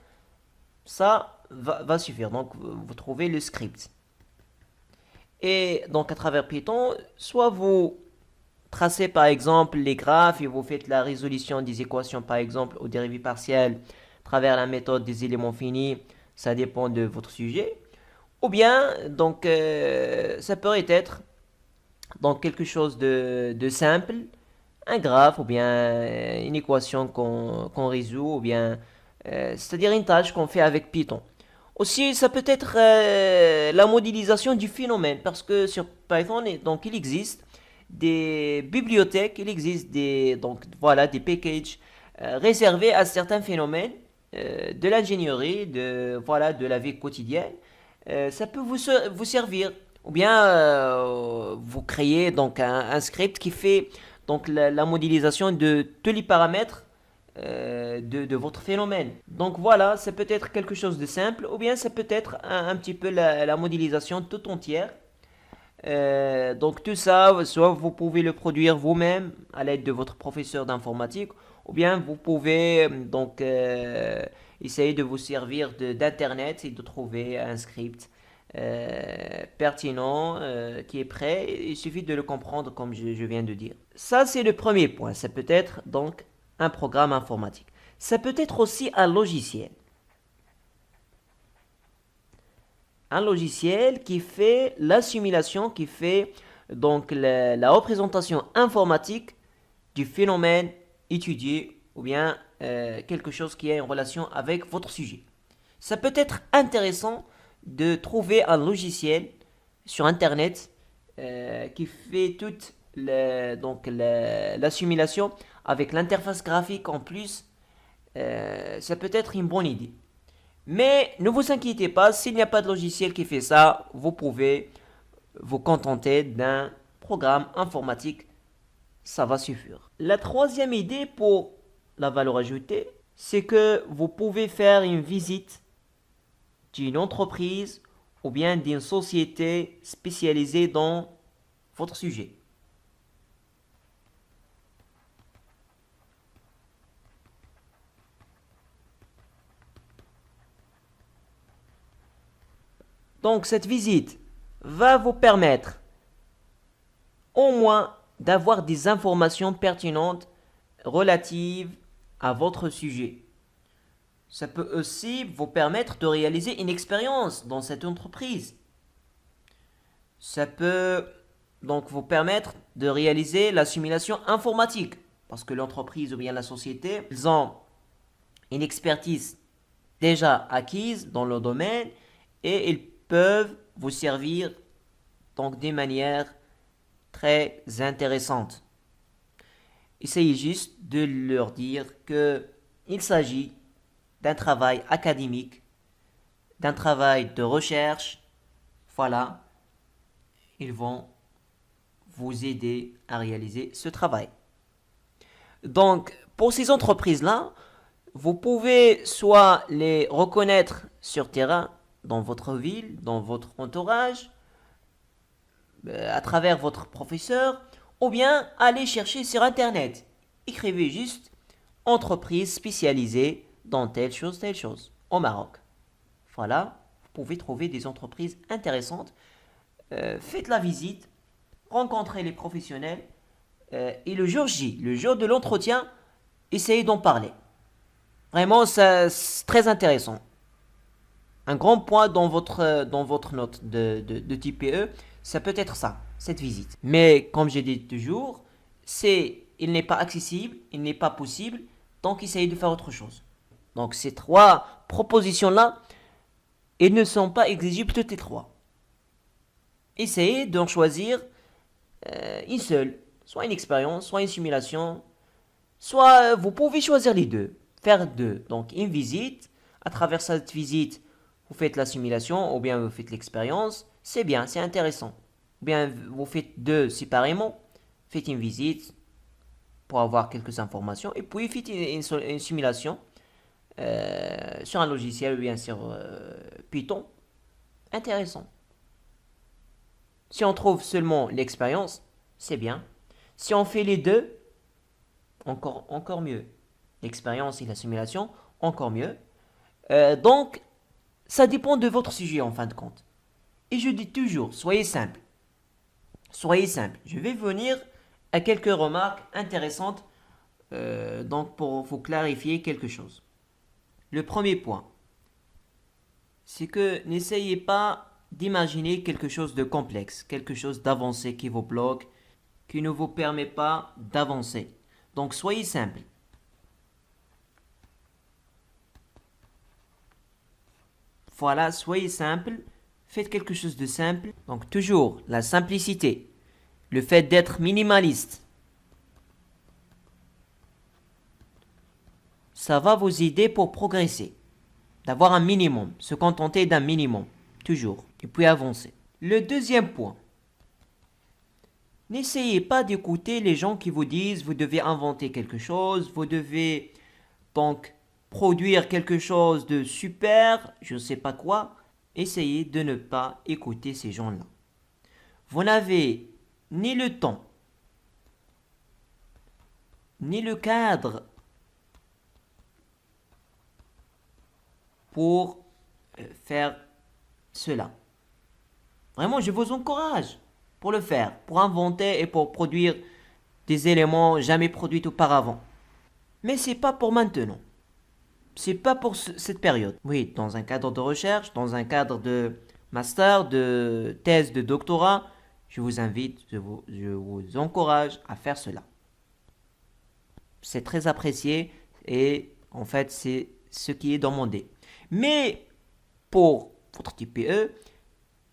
[SPEAKER 1] Ça va suffire. Donc, vous trouvez le script. Et donc, à travers Python, soit vous tracez par exemple les graphes et vous faites la résolution des équations par exemple aux dérivées partielles à travers la méthode des éléments finis. Ça dépend de votre sujet. Ou bien, donc, ça pourrait être donc quelque chose de simple, un graphe ou bien une équation qu'on résout ou bien c'est-à-dire une tâche qu'on fait avec Python. Aussi, ça peut être la modélisation du phénomène parce que sur Python, donc il existe des bibliothèques, il existe donc voilà des packages réservés à certains phénomènes de l'ingénierie, de la vie quotidienne. Ça peut vous servir ou bien vous créez donc un script qui fait donc la modélisation de tous les paramètres de votre phénomène. Donc voilà, ça peut être quelque chose de simple ou bien ça peut être un petit peu la modélisation tout entière. Donc tout ça, soit vous pouvez le produire vous-même à l'aide de votre professeur d'informatique, ou bien vous pouvez essayer de vous servir d'internet et de trouver un script pertinent qui est prêt. Il suffit de le comprendre comme je viens de dire. Ça c'est le premier point. Ça peut être donc un programme informatique. Ça peut être aussi un logiciel. Un logiciel qui fait la simulation, qui fait donc la représentation informatique du phénomène étudié ou bien quelque chose qui est en relation avec votre sujet. Ça peut être intéressant de trouver un logiciel sur Internet qui fait toute la simulation avec l'interface graphique en plus. Ça peut être une bonne idée. Mais ne vous inquiétez pas, s'il n'y a pas de logiciel qui fait ça, vous pouvez vous contenter d'un programme informatique, ça va suffire. La troisième idée pour la valeur ajoutée, c'est que vous pouvez faire une visite d'une entreprise ou bien d'une société spécialisée dans votre sujet. Donc cette visite va vous permettre au moins d'avoir des informations pertinentes relatives à votre sujet. Ça peut aussi vous permettre de réaliser une expérience dans cette entreprise. Ça peut donc vous permettre de réaliser la simulation informatique parce que l'entreprise ou bien la société, ils ont une expertise déjà acquise dans le domaine et ils peuvent vous servir donc d'une manière très intéressantes. Essayez juste de leur dire qu'il s'agit d'un travail académique, d'un travail de recherche. Voilà, ils vont vous aider à réaliser ce travail. Donc, pour ces entreprises-là, vous pouvez soit les reconnaître sur terrain, dans votre ville, dans votre entourage, à travers votre professeur, ou bien aller chercher sur Internet. Écrivez juste entreprise spécialisée dans telle chose, au Maroc. Voilà, vous pouvez trouver des entreprises intéressantes. Faites la visite, rencontrez les professionnels et le jour J, le jour de l'entretien, essayez d'en parler. Vraiment, c'est très intéressant. Un grand point dans votre note de type PE, ça peut être ça, cette visite. Mais comme j'ai dit toujours, il n'est pas accessible, il n'est pas possible, donc essayez de faire autre chose. Donc ces trois propositions-là, elles ne sont pas exigibles toutes les trois. Essayez d'en choisir une seule, soit une expérience, soit une simulation, soit vous pouvez choisir les deux, faire deux. Donc une visite, à travers cette visite, vous faites la simulation ou bien vous faites l'expérience, c'est bien, c'est intéressant. Ou bien vous faites deux séparément, faites une visite pour avoir quelques informations et puis faites une simulation sur un logiciel ou bien sur Python. Intéressant. Si on trouve seulement l'expérience, c'est bien. Si on fait les deux, encore mieux. L'expérience et la simulation, encore mieux. Donc, ça dépend de votre sujet en fin de compte. Et je dis toujours, soyez simple. Soyez simple. Je vais venir à quelques remarques intéressantes donc pour vous clarifier quelque chose. Le premier point, c'est que n'essayez pas d'imaginer quelque chose de complexe, quelque chose d'avancé qui vous bloque, qui ne vous permet pas d'avancer. Donc soyez simple. Voilà, soyez simple, faites quelque chose de simple. Donc toujours la simplicité, le fait d'être minimaliste. Ça va vous aider pour progresser, d'avoir un minimum, se contenter d'un minimum, toujours, et puis avancer. Le deuxième point, n'essayez pas d'écouter les gens qui vous disent vous devez inventer quelque chose, vous devez donc produire quelque chose de super, je ne sais pas quoi, essayez de ne pas écouter ces gens-là. Vous n'avez ni le temps, ni le cadre pour faire cela. Vraiment, je vous encourage pour le faire, pour inventer et pour produire des éléments jamais produits auparavant. Mais c'est pas pour maintenant. C'est pas pour cette période. Oui, dans un cadre de recherche, dans un cadre de master, de thèse, de doctorat, je vous invite, je vous encourage à faire cela. C'est très apprécié et en fait, c'est ce qui est demandé. Mais pour votre TPE,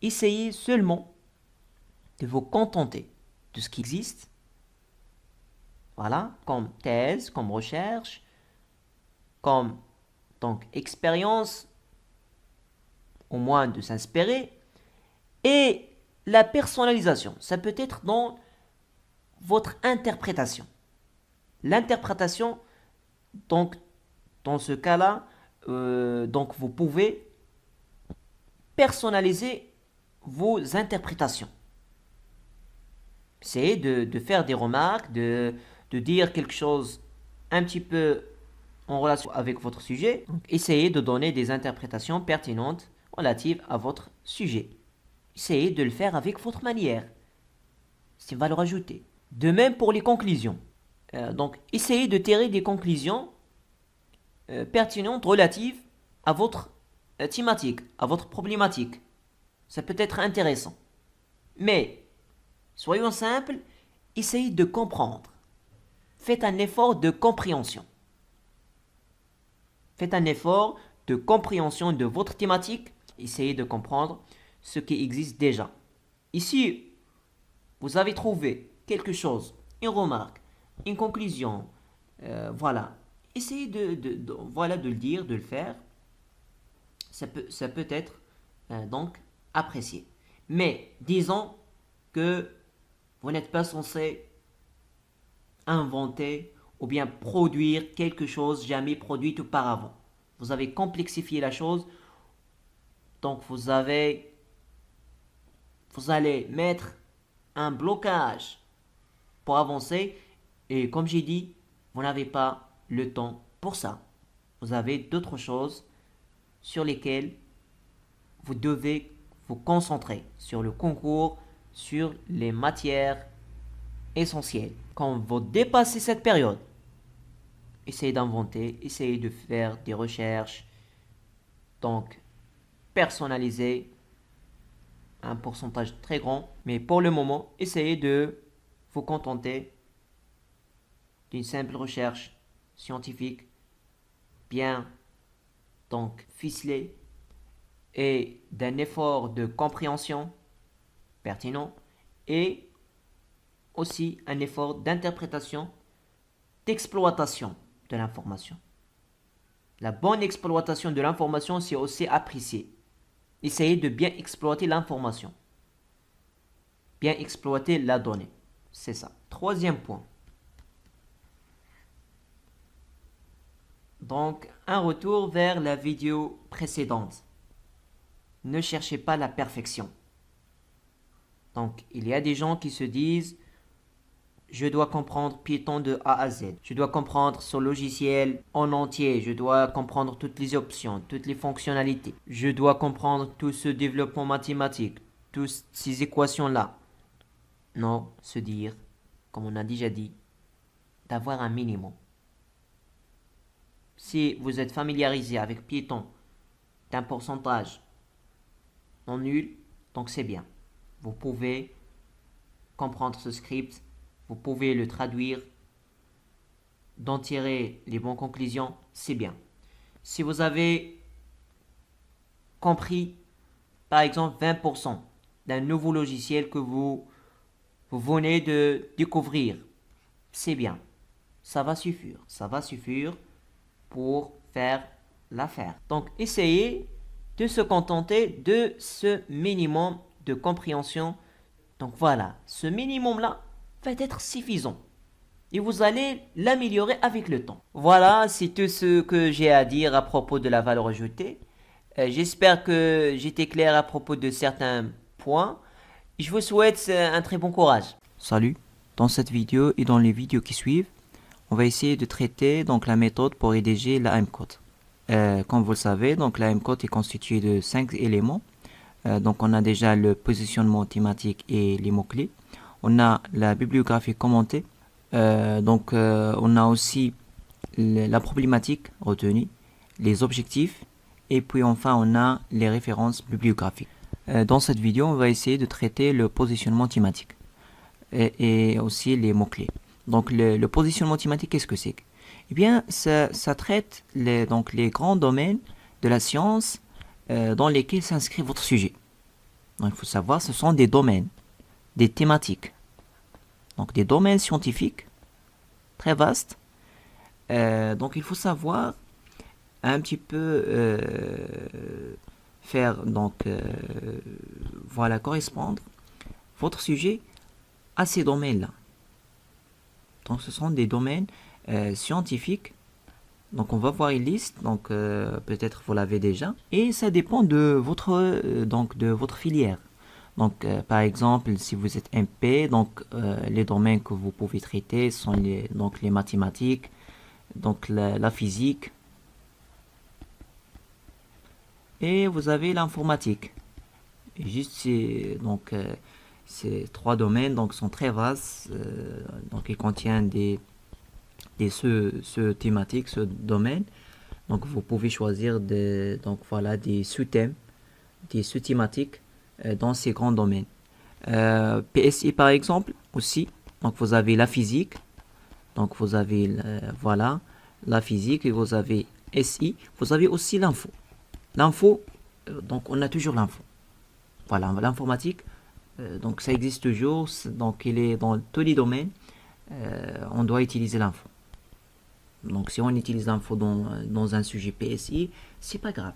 [SPEAKER 1] essayez seulement de vous contenter de ce qui existe. Voilà, comme thèse, comme recherche, comme donc expérience, au moins de s'inspirer. Et la personnalisation, ça peut être dans votre interprétation. L'interprétation, donc dans ce cas-là, donc vous pouvez personnaliser vos interprétations. C'est de faire des remarques, de dire quelque chose un petit peu en relation avec votre sujet. Donc, essayez de donner des interprétations pertinentes relatives à votre sujet. Essayez de le faire avec votre manière. C'est une valeur ajoutée. De même pour les conclusions. Donc, essayez de tirer des conclusions pertinentes relatives à votre thématique, à votre problématique. Ça peut être intéressant. Mais, soyons simples, essayez de comprendre. Faites un effort de compréhension. Faites un effort de compréhension de votre thématique. Essayez de comprendre ce qui existe déjà. Ici, vous avez trouvé quelque chose, une remarque, une conclusion. Voilà. Essayez voilà, de le dire, de le faire. Ça peut être donc apprécié. Mais disons que vous n'êtes pas censé inventer ou bien produire quelque chose jamais produit auparavant. Vous avez complexifié la chose, donc vous allez mettre un blocage pour avancer et comme j'ai dit, vous n'avez pas le temps pour ça. Vous avez d'autres choses sur lesquelles vous devez vous concentrer, sur le concours, sur les matières essentielles. Quand vous dépassez cette période, essayez d'inventer, essayez de faire des recherches, donc personnaliser un pourcentage très grand, mais pour le moment, essayez de vous contenter d'une simple recherche scientifique bien donc ficelée et d'un effort de compréhension pertinent et aussi un effort d'interprétation, d'exploitation de l'information. La bonne exploitation de l'information, c'est aussi apprécié. Essayez de bien exploiter l'information. Bien exploiter la donnée. C'est ça. Troisième point. Donc, un retour vers la vidéo précédente. Ne cherchez pas la perfection. Donc, il y a des gens qui se disent je dois comprendre Python de A à Z. Je dois comprendre ce logiciel en entier. Je dois comprendre toutes les options, toutes les fonctionnalités. Je dois comprendre tout ce développement mathématique, toutes ces équations-là. Non, se dire, comme on a déjà dit, d'avoir un minimum. Si vous êtes familiarisé avec Python d'un pourcentage non nul, donc c'est bien. Vous pouvez comprendre ce script, vous pouvez le traduire, d'en tirer les bonnes conclusions, c'est bien. Si vous avez compris, par exemple, 20% d'un nouveau logiciel que vous venez de découvrir, c'est bien. Ça va suffire. Ça va suffire pour faire l'affaire. Donc, essayez de se contenter de ce minimum de compréhension. Donc voilà, ce minimum-là va être suffisant. et vous allez l'améliorer avec le temps. Voilà, c'est tout ce que j'ai à dire à propos de la valeur ajoutée. J'espère que j'étais clair à propos de certains points. Je vous souhaite un très bon courage. Salut, dans cette vidéo et dans les vidéos qui suivent, on va essayer de traiter donc la méthode pour rédiger la M-code. Comme vous le savez, donc la M-code est constituée de 5 éléments. Donc on a déjà le positionnement thématique et les mots-clés. On a la bibliographie commentée. On a aussi la problématique retenue, les objectifs et puis enfin on a les références bibliographiques. Dans cette vidéo, on va essayer de traiter le positionnement thématique et aussi les mots-clés. Donc le positionnement thématique, qu'est-ce que c'est? Eh bien, ça traite les grands domaines de la science dans lesquels s'inscrit votre sujet. Donc il faut savoir, ce sont des domaines, des thématiques. Donc des domaines scientifiques très vastes. Donc il faut savoir un petit peu faire correspondre votre sujet à ces domaines-là. Donc ce sont des domaines scientifiques. Donc on va voir une liste, donc peut-être vous l'avez déjà, et ça dépend de votre filière. Donc par exemple, si vous êtes MP, les domaines que vous pouvez traiter sont les mathématiques, donc la physique, et vous avez l'informatique. Juste ces trois domaines sont très vastes, donc ils contiennent ce thématique, ce domaine. Donc vous pouvez choisir des sous-thèmes, des sous-thématiques dans ces grands domaines. PSI par exemple aussi. Donc vous avez la physique. Donc vous avez la physique et vous avez SI. Vous avez aussi l'info. L'info, donc on a toujours l'info. Voilà, l'informatique, donc ça existe toujours. Donc il est dans tous les domaines. On doit utiliser l'info. Donc si on utilise l'info dans un sujet PSI, c'est pas grave.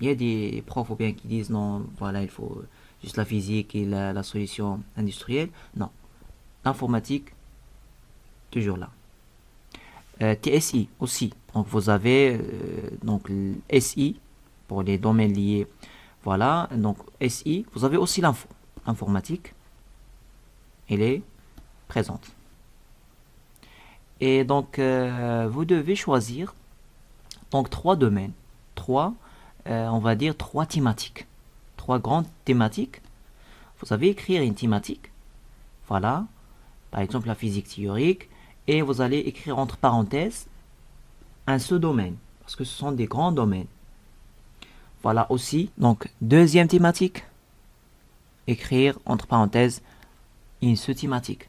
[SPEAKER 1] Il y a des profs ou bien qui disent non, voilà, il faut juste la physique et la solution industrielle. Non, l'informatique, toujours là. TSI aussi. Donc vous avez SI pour les domaines liés. Voilà, donc SI, vous avez aussi l'info. Informatique, elle est présente. Et donc, vous devez choisir trois domaines, on va dire trois thématiques, trois grandes thématiques. Vous allez écrire une thématique, voilà, par exemple la physique théorique, et vous allez écrire entre parenthèses un sous-domaine, parce que ce sont des grands domaines. Voilà aussi, donc deuxième thématique, écrire entre parenthèses une sous-thématique,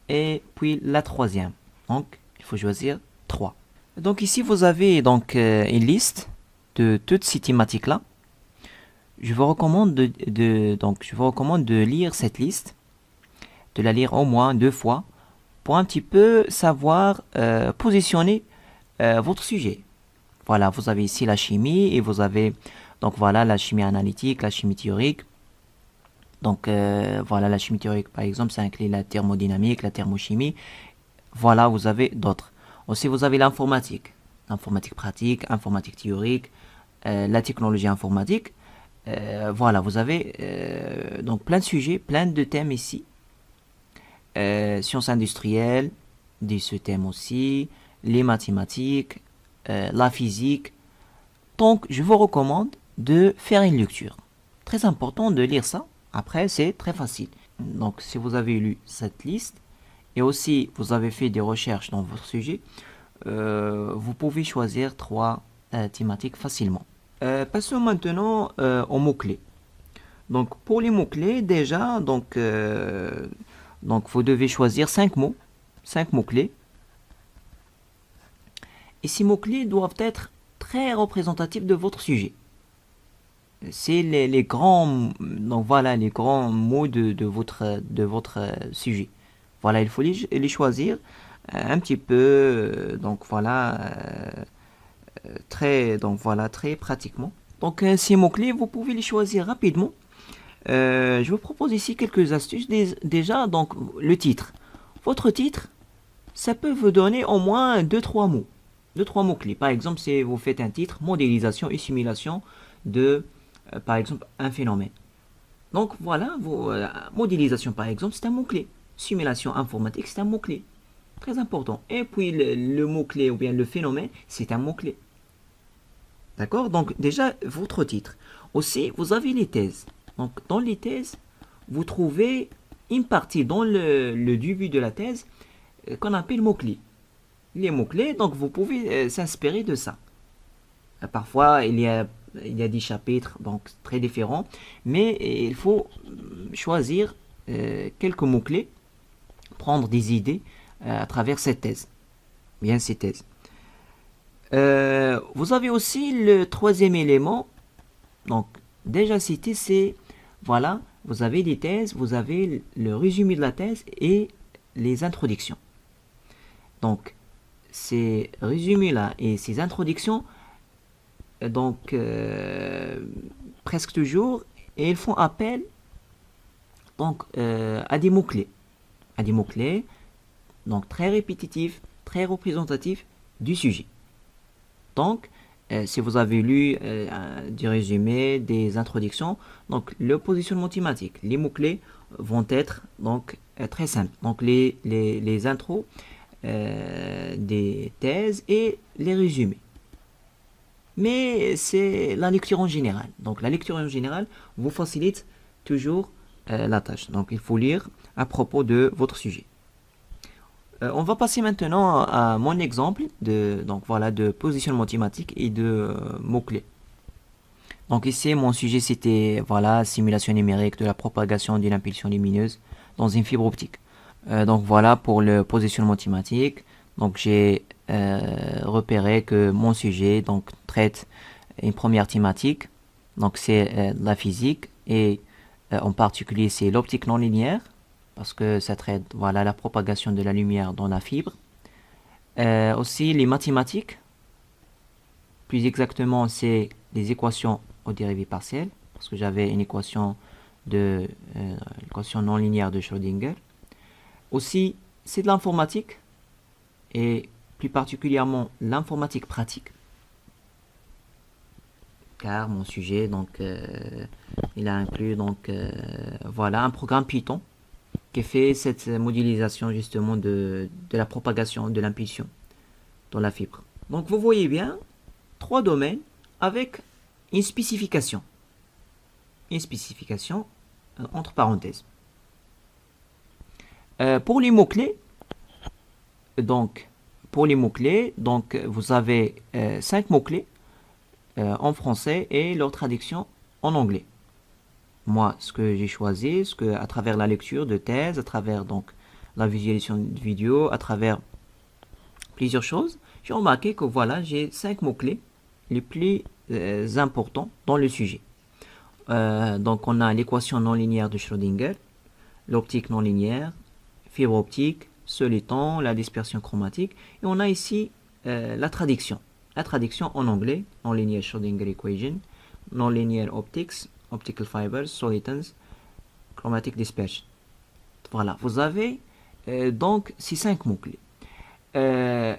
[SPEAKER 1] et puis la troisième. Donc, il faut choisir 3. Donc ici, vous avez une liste de toutes ces thématiques-là. Je vous recommande de lire cette liste, de la lire au moins 2 fois, pour un petit peu savoir positionner votre sujet. Voilà, vous avez ici la chimie et vous avez la chimie analytique, la chimie théorique. Donc la chimie théorique, par exemple, ça inclut la thermodynamique, la thermochimie. Voilà, vous avez d'autres. Aussi, vous avez l'informatique pratique, informatique théorique, la technologie informatique. Vous avez plein de sujets, plein de thèmes ici. Sciences industrielles, ce thème aussi, les mathématiques, la physique. Donc, je vous recommande de faire une lecture. Très important de lire ça. Après, c'est très facile. Donc, si vous avez lu cette liste, et aussi vous avez fait des recherches dans votre sujet, vous pouvez choisir 3 thématiques facilement. Passons maintenant aux mots-clés. Donc pour les mots-clés, déjà, vous devez choisir 5 mots-clés. Et ces mots-clés doivent être très représentatifs de votre sujet. C'est les grands mots de votre sujet. Voilà, il faut les choisir un petit peu, très pratiquement. Donc ces mots-clés, vous pouvez les choisir rapidement. Je vous propose ici quelques astuces. Déjà, donc le titre. Votre titre,
[SPEAKER 2] ça peut vous donner au moins deux-trois mots. Deux-trois mots-clés. Par exemple, si vous faites un titre, modélisation et simulation de, par exemple, un phénomène. Donc voilà, modélisation par exemple, c'est un mot-clé. Simulation informatique, c'est un mot-clé. Très important. Et puis le mot-clé ou bien le phénomène, c'est un mot-clé. D'accord? Donc déjà, votre titre. Aussi, vous avez les thèses. Donc dans les thèses, vous trouvez une partie dans le début de la thèse qu'on appelle mots-clés. Les mots-clés, donc vous pouvez s'inspirer de ça. Parfois, il y a des chapitres donc très différents, mais il faut choisir quelques mots-clés, prendre des idées à travers cette thèse. Bien ces thèses. Vous avez aussi le troisième élément, donc déjà cité, c'est, voilà, vous avez des thèses, vous avez le résumé de la thèse et les introductions. Donc, ces résumés-là et ces introductions, donc presque toujours, et ils font appel donc à des mots-clés, donc très répétitifs, très représentatifs du sujet. Donc, si vous avez lu du résumé, des introductions, donc le positionnement thématique, les mots-clés vont être donc très simples. Donc les intros des thèses et les résumés. Mais c'est la lecture en général. Donc la lecture en général vous facilite toujours la tâche. Donc il faut lire à propos de votre sujet. On va passer maintenant à mon exemple donc voilà, de positionnement thématique et de mots-clés. Donc ici, mon sujet c'était voilà, simulation numérique de la propagation d'une impulsion lumineuse dans une fibre optique. Donc voilà pour le positionnement thématique. Donc j'ai repéré que mon sujet donc traite une première thématique. Donc c'est la physique et en particulier c'est l'optique non linéaire parce que ça traite voilà la propagation de la lumière dans la fibre. Aussi les mathématiques. Plus exactement c'est les équations aux dérivées partielles parce que j'avais une équation l'équation non linéaire de Schrödinger. Aussi, c'est de l'informatique et plus particulièrement l'informatique pratique. Car mon sujet, donc, il a inclus donc, voilà, un programme Python qui fait cette modélisation justement de la propagation de l'impulsion dans la fibre. Donc vous voyez bien, trois domaines avec une spécification. Une spécification entre parenthèses. Pour les mots-clés, donc, vous avez 5 mots-clés en français et leur traduction en anglais. Moi, ce que j'ai choisi, à travers la lecture de thèse, à travers donc la visualisation de vidéo, à travers plusieurs choses, j'ai remarqué que voilà, j'ai 5 mots-clés les plus importants dans le sujet. Donc, on a l'équation non linéaire de Schrödinger, l'optique non linéaire, fibre optique, soliton, la dispersion chromatique, et on a ici la traduction. La traduction en anglais, non-linear Schrödinger equation, non-linear optics, optical fibers, solitons, chromatic dispersion. Voilà, vous avez donc ces 5 mots-clés. Je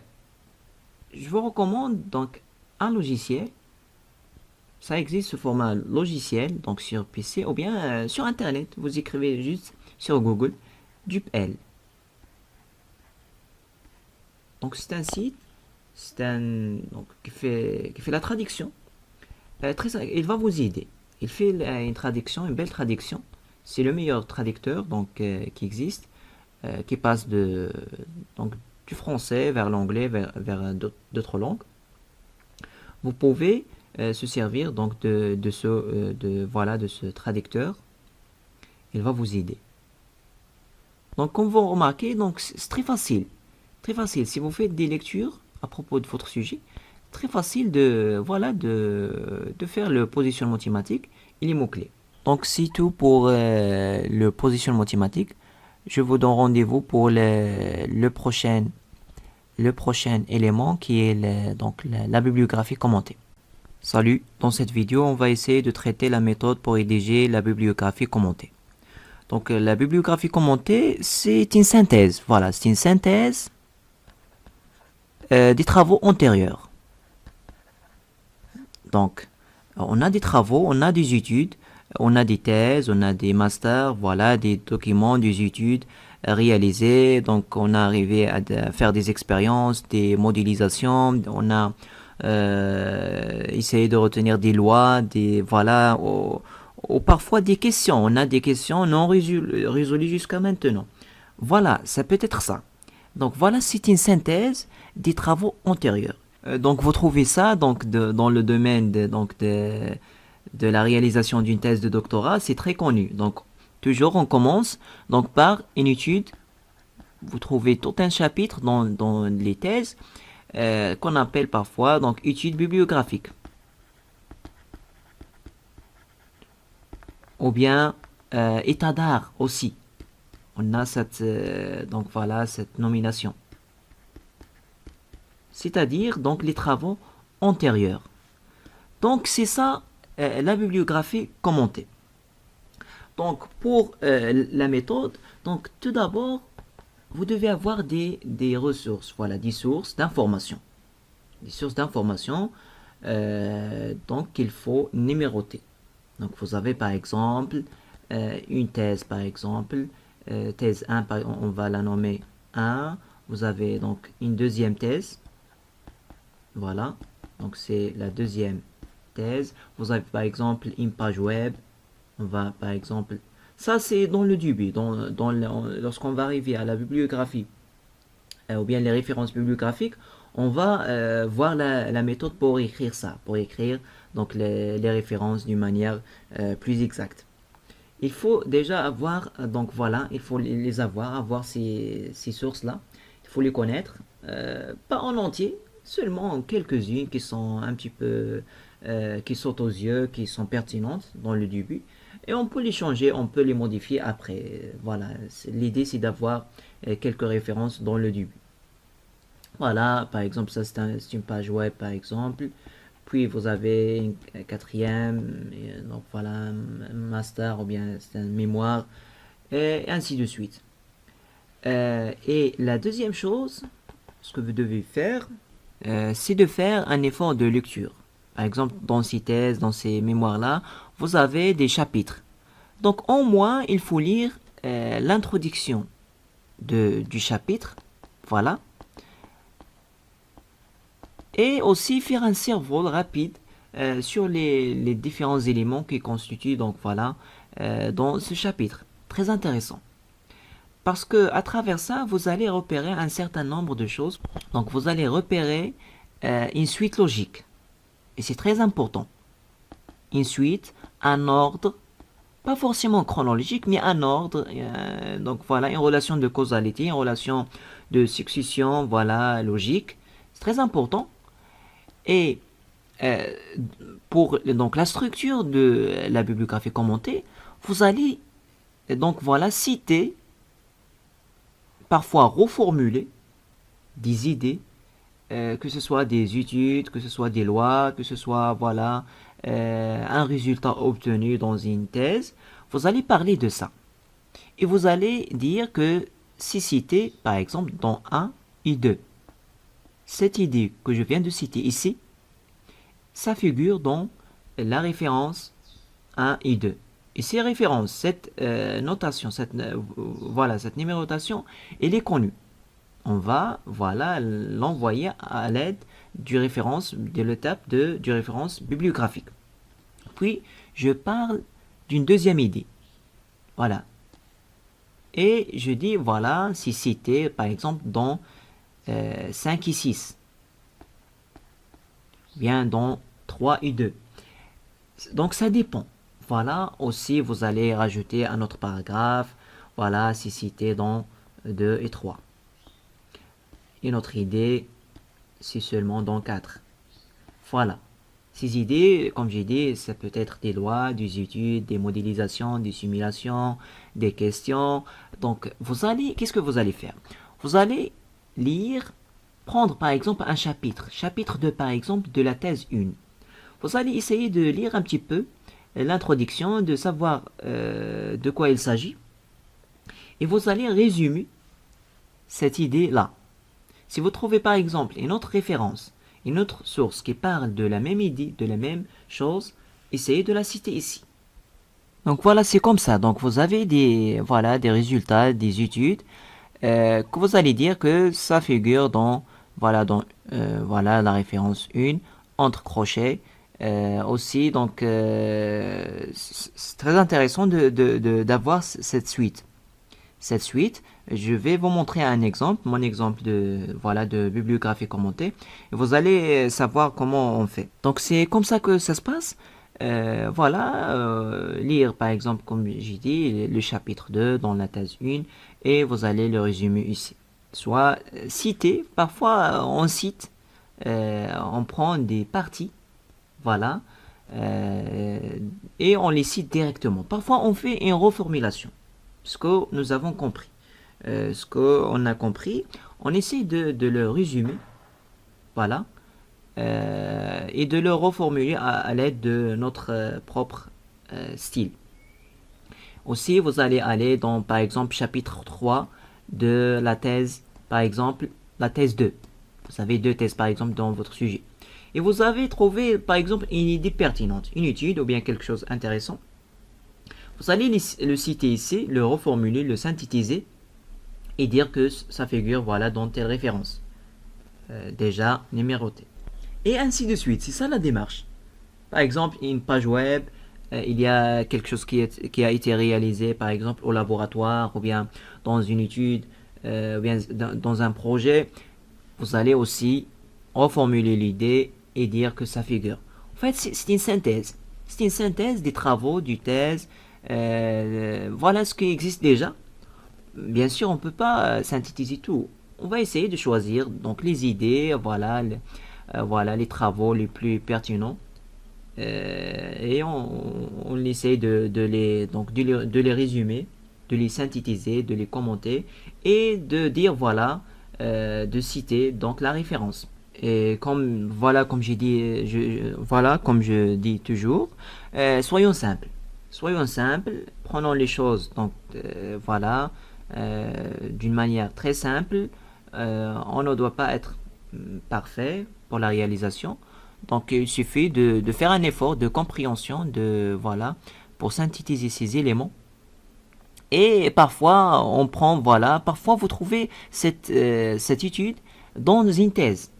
[SPEAKER 2] vous recommande donc un logiciel. Ça existe sous format logiciel, donc sur PC ou bien sur Internet. Vous écrivez juste sur Google DeepL. Donc c'est un site, donc, qui fait la traduction. Il va vous aider. Il fait une traduction, une belle traduction. C'est le meilleur traducteur donc, qui existe, qui passe donc, du français vers l'anglais, vers d'autres langues. Vous pouvez se servir donc de ce traducteur. Il va vous aider. Donc comme vous remarquez, donc, c'est très facile. Très facile. Si vous faites des lectures à propos de votre sujet, très facile de faire le positionnement thématique et les mots-clés. Donc c'est tout pour le positionnement thématique. Je vous donne rendez-vous pour le prochain élément qui est donc la bibliographie commentée. Salut, dans cette vidéo, on va essayer de traiter la méthode pour rédiger la bibliographie commentée. Donc la bibliographie commentée, c'est une synthèse. Voilà, c'est une synthèse des travaux antérieurs. Donc, on a des travaux, on a des études, on a des thèses, on a des masters, voilà, des documents, des études réalisées. Donc, on a arrivé à faire des expériences, des modélisations, on a essayé de retenir des lois, des, voilà, ou parfois des questions. On a des questions non résolues jusqu'à maintenant. Voilà, ça peut être ça. Donc voilà, c'est une synthèse des travaux antérieurs. Donc vous trouvez ça donc dans le domaine de la réalisation d'une thèse de doctorat, c'est très connu. Donc toujours on commence donc par une étude. Vous trouvez tout un chapitre dans les thèses qu'on appelle parfois donc études bibliographiques ou bien état d'art aussi. On a cette donc voilà cette nomination. C'est-à-dire donc les travaux antérieurs. Donc c'est ça la bibliographie commentée. Donc pour la méthode, donc tout d'abord vous devez avoir des ressources, voilà, des sources d'information. Des sources d'information donc qu'il faut numéroter. Donc vous avez par exemple une thèse par exemple, thèse 1, on va la nommer 1. Vous avez donc une deuxième thèse. Voilà, donc c'est la deuxième thèse. Vous avez par exemple une page web. On va par exemple, ça c'est dans le début, lorsqu'on va arriver à la bibliographie ou bien les références bibliographiques, on va voir la méthode pour écrire ça, pour écrire donc les références d'une manière plus exacte. Il faut déjà avoir, donc voilà, il faut les avoir ces sources-là. Il faut les connaître, pas en entier, seulement quelques-unes qui sont un petit peu, qui sautent aux yeux, qui sont pertinentes dans le début. Et on peut les changer, on peut les modifier après. Voilà, l'idée c'est d'avoir quelques références dans le début. Voilà, par exemple, ça c'est une page web par exemple. Puis vous avez une quatrième, donc voilà, un master ou bien c'est un mémoire, et ainsi de suite. Et la deuxième chose, ce que vous devez faire, c'est de faire un effort de lecture. Par exemple, dans ces thèses, dans ces mémoires-là, vous avez des chapitres. Donc, au moins, il faut lire l'introduction du chapitre. Voilà. Et aussi faire un survol rapide sur les différents éléments qui constituent, donc voilà, dans ce chapitre. Très intéressant. Parce que à travers ça, vous allez repérer un certain nombre de choses. Donc, vous allez repérer une suite logique. Et c'est très important. Une suite, un ordre, pas forcément chronologique, mais un ordre. Donc voilà, une relation de causalité, une relation de succession, voilà, logique. C'est très important. Et euh, pour donc la structure de la bibliographie commentée, vous allez donc voilà citer, parfois reformuler des idées, que ce soit des études, que ce soit des lois, que ce soit voilà un résultat obtenu dans une thèse. Vous allez parler de ça et vous allez dire que c'est cité par exemple dans 1 et 2. Cette idée que je viens de citer ici, ça figure dans la référence 1 et 2. Et ces références, cette notation, voilà, cette numérotation, elle est connue. On va voilà l'envoyer à l'aide de l'étape du référence bibliographique. Puis je parle d'une deuxième idée. Voilà. Et je dis voilà, c'est cité par exemple dans 5 et 6. Bien dans 3 et 2. Donc ça dépend. Voilà, aussi vous allez rajouter un autre paragraphe. Voilà, c'est cité dans 2 et 3. Une autre idée, c'est seulement dans 4. Voilà. Ces idées, comme j'ai dit, ça peut être des lois, des études, des modélisations, des simulations, des questions. Donc, qu'est-ce que vous allez faire? Vous allez lire, prendre par exemple un chapitre 2 par exemple de la thèse 1. Vous allez essayer de lire un petit peu l'introduction, de savoir de quoi il s'agit. Et vous allez résumer cette idée-là. Si vous trouvez par exemple une autre référence, une autre source qui parle de la même idée, de la même chose, essayez de la citer ici. Donc voilà, c'est comme ça. Donc vous avez des résultats, des études que vous allez dire que ça figure dans la référence 1 entre crochets. Aussi, donc c'est très intéressant d'avoir cette suite. Cette suite, je vais vous montrer un exemple, mon exemple de bibliographie commentée. Et vous allez savoir comment on fait. Donc c'est comme ça que ça se passe. Lire par exemple, comme j'ai dit, le chapitre 2 dans la thèse 1 et vous allez le résumer ici. Soit citer, parfois on cite, on prend des parties, voilà, euh, et on les cite directement. Parfois on fait une reformulation, ce que nous avons compris. Ce qu'on a compris, on essaie de le résumer, voilà, et de le reformuler à l'aide de notre propre style. Aussi, vous allez aller dans, par exemple, chapitre 3 de la thèse, par exemple, la thèse 2. Vous avez deux thèses, par exemple, dans votre sujet. Et vous avez trouvé, par exemple, une idée pertinente, une étude ou bien quelque chose d'intéressant. Vous allez le citer ici, le reformuler, le synthétiser et dire que ça figure voilà, dans telle référence. Déjà numérotée. Et ainsi de suite. C'est ça la démarche. Par exemple, une page web, il y a quelque chose qui a été réalisé, par exemple, au laboratoire, ou bien dans une étude, ou bien dans un projet. Vous allez aussi reformuler l'idée et dire que ça figure. En fait, c'est une synthèse. C'est une synthèse des travaux, du thèse. Voilà ce qui existe déjà. Bien sûr, on ne peut pas synthétiser tout. On va essayer de choisir donc les idées, voilà les travaux les plus pertinents et on essaie de les résumer, de les synthétiser, de les commenter et de dire de citer donc la référence. Et comme j'ai dit, comme je dis toujours, soyons simples. Soyons simples, prenons les choses d'une manière très simple. On ne doit pas être parfait pour la réalisation. Donc il suffit de faire un effort de compréhension pour synthétiser ces éléments. Et parfois parfois vous trouvez cette étude dans une thèse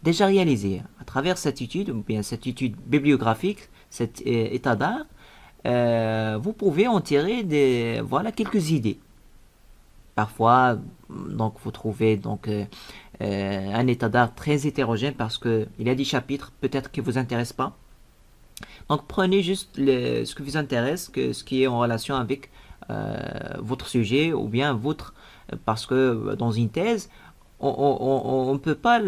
[SPEAKER 2] déjà réalisée. À travers cette étude, ou bien cette étude bibliographique, cet état d'art, vous pouvez en tirer quelques idées. Parfois, donc vous trouvez un état d'art très hétérogène parce que il y a des chapitres peut-être qui vous intéressent pas. Donc prenez juste ce qui vous intéresse, ce qui est en relation avec votre sujet ou bien parce que dans une thèse, on ne peut pas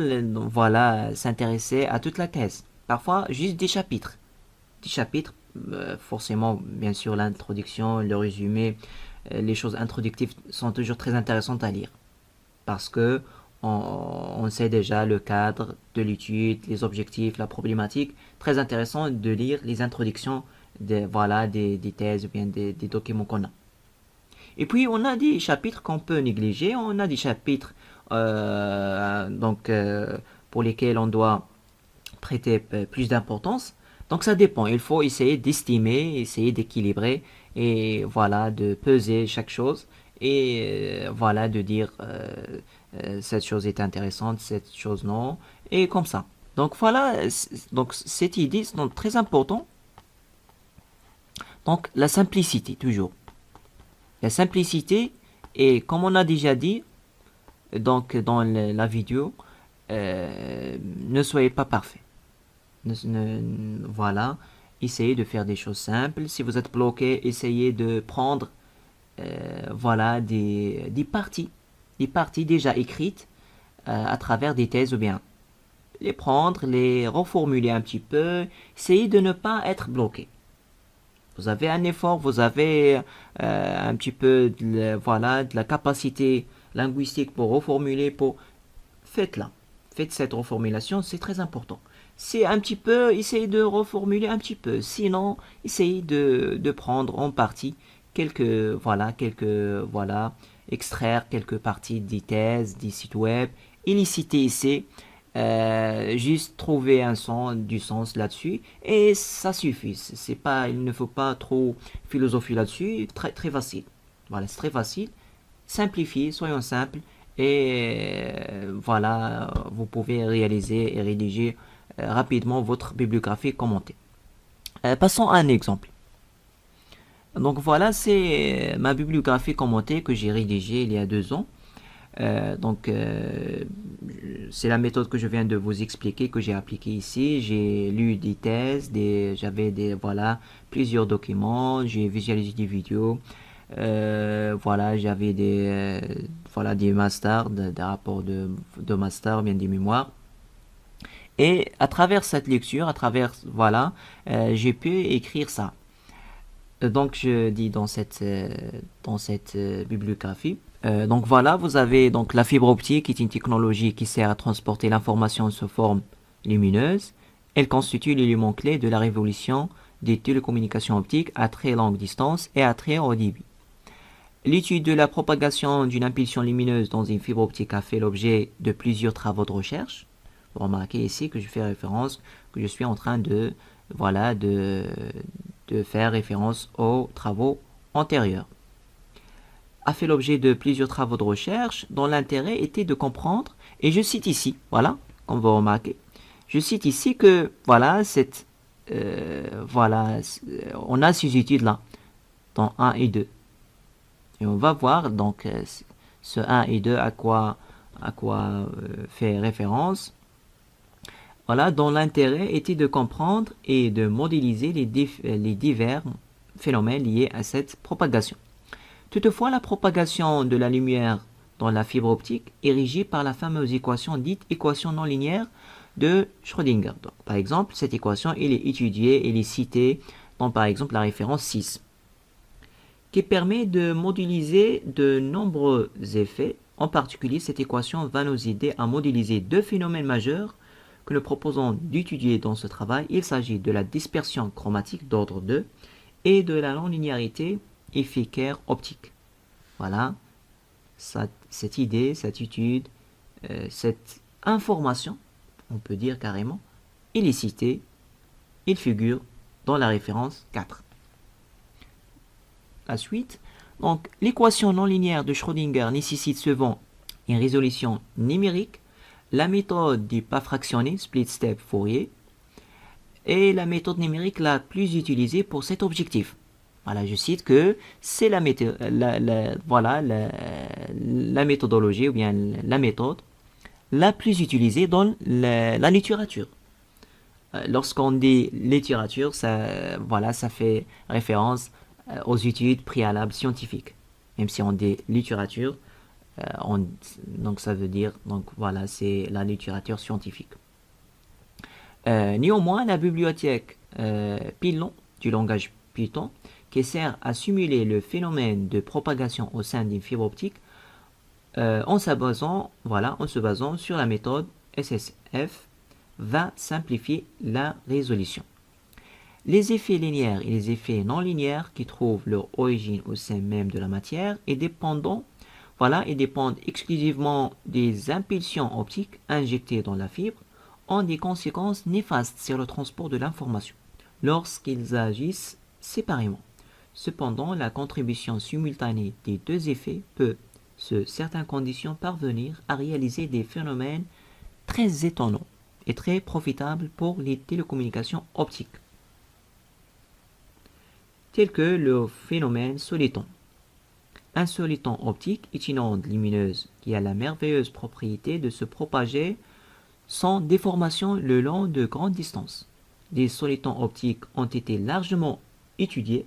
[SPEAKER 2] s'intéresser à toute la thèse. Parfois juste des chapitres. Des chapitres, forcément, bien sûr, l'introduction, le résumé, les choses introductives sont toujours très intéressantes à lire parce que on sait déjà le cadre de l'étude, les objectifs, la problématique. Très intéressant de lire les introductions des thèses ou bien des documents qu'on a. Et puis on a des chapitres qu'on peut négliger, on a des chapitres pour lesquels on doit prêter plus d'importance. Donc ça dépend, il faut essayer d'estimer, essayer d'équilibrer et de peser chaque chose et de dire cette chose est intéressante, cette chose non, et comme ça. Donc donc cette idée c'est donc très important. Donc la simplicité toujours. La simplicité et comme on a déjà dit donc dans la vidéo, ne soyez pas parfait. Essayez de faire des choses simples. Si vous êtes bloqué, essayez de prendre des parties déjà écrites à travers des thèses ou bien les prendre, les reformuler un petit peu. Essayez de ne pas être bloqué. Vous avez un effort, vous avez un petit peu de la capacité linguistique pour reformuler, faites-la. Faites cette reformulation, c'est très important. C'est un petit peu, essayez de reformuler un petit peu. Sinon, essayez de prendre en partie extraire quelques parties des thèses, des sites web Il est cité ici. Juste trouver du sens là-dessus et ça suffit. C'est pas, il ne faut pas trop philosopher là-dessus. Très très facile. Voilà, c'est très facile. Simplifiez, soyons simples et voilà, vous pouvez réaliser et rédiger rapidement votre bibliographie commentée. Passons à un exemple. Donc voilà, c'est ma bibliographie commentée que j'ai rédigée il y a 2 ans. C'est la méthode que je viens de vous expliquer que j'ai appliquée ici. J'ai lu des thèses, j'avais voilà, plusieurs documents, j'ai visualisé des vidéos. Voilà, j'avais voilà, des masters, des rapports de master, bien des mémoires. Et à travers cette lecture, à travers, voilà, j'ai pu écrire ça. Donc je dis dans cette bibliographie. Donc voilà, vous avez donc la fibre optique qui est une technologie qui sert à transporter l'information sous forme lumineuse. Elle constitue l'élément clé de la révolution des télécommunications optiques à très longue distance et à très haut débit. L'étude de la propagation d'une impulsion lumineuse dans une fibre optique a fait l'objet de plusieurs travaux de recherche. Vous remarquez ici que je fais référence, que je suis en train de, voilà, de faire référence aux travaux antérieurs. A fait l'objet de plusieurs travaux de recherche dont l'intérêt était de comprendre, et je cite ici, voilà, comme vous remarquez, je cite ici que, voilà, voilà, on a ces études-là, dans 1 et 2. Et on va voir donc ce 1 et 2 à quoi fait référence. Voilà, dont l'intérêt était de comprendre et de modéliser les divers phénomènes liés à cette propagation. Toutefois, la propagation de la lumière dans la fibre optique est régie par la fameuse équation dite équation non linéaire de Schrödinger. Donc, par exemple, cette équation elle est étudiée, elle est citée dans par exemple la référence 6, qui permet de modéliser de nombreux effets. En particulier, cette équation va nous aider à modéliser 2 phénomènes majeurs que nous proposons d'étudier dans ce travail. Il s'agit de la dispersion chromatique d'ordre 2 et de la non-linéarité efficaire optique. Voilà, cette idée, cette étude, cette information, on peut dire carrément, il est cité, il figure dans la référence 4. La suite, donc l'équation non linéaire de Schrödinger nécessite souvent une résolution numérique. La méthode du pas fractionné, split step Fourier, est la méthode numérique la plus utilisée pour cet objectif. Voilà, je cite que c'est la méthodologie ou bien la méthode la plus utilisée dans la littérature. Lorsqu'on dit littérature, ça fait référence aux études préalables scientifiques. Même si on dit littérature, donc ça veut dire, donc voilà, c'est la littérature scientifique. Néanmoins, la bibliothèque Python, du langage Python, qui sert à simuler le phénomène de propagation au sein d'une fibre optique, en se basant sur la méthode SSF, va simplifier la résolution. Les effets linéaires et les effets non linéaires qui trouvent leur origine au sein même de la matière et dépendent exclusivement des impulsions optiques injectées dans la fibre, ont des conséquences néfastes sur le transport de l'information lorsqu'ils agissent séparément. Cependant, la contribution simultanée des 2 effets peut, sous certaines conditions, parvenir à réaliser des phénomènes très étonnants et très profitables pour les télécommunications optiques, tels que le phénomène soliton. Un soliton optique est une onde lumineuse qui a la merveilleuse propriété de se propager sans déformation le long de grandes distances. Des solitons optiques ont été largement étudiés.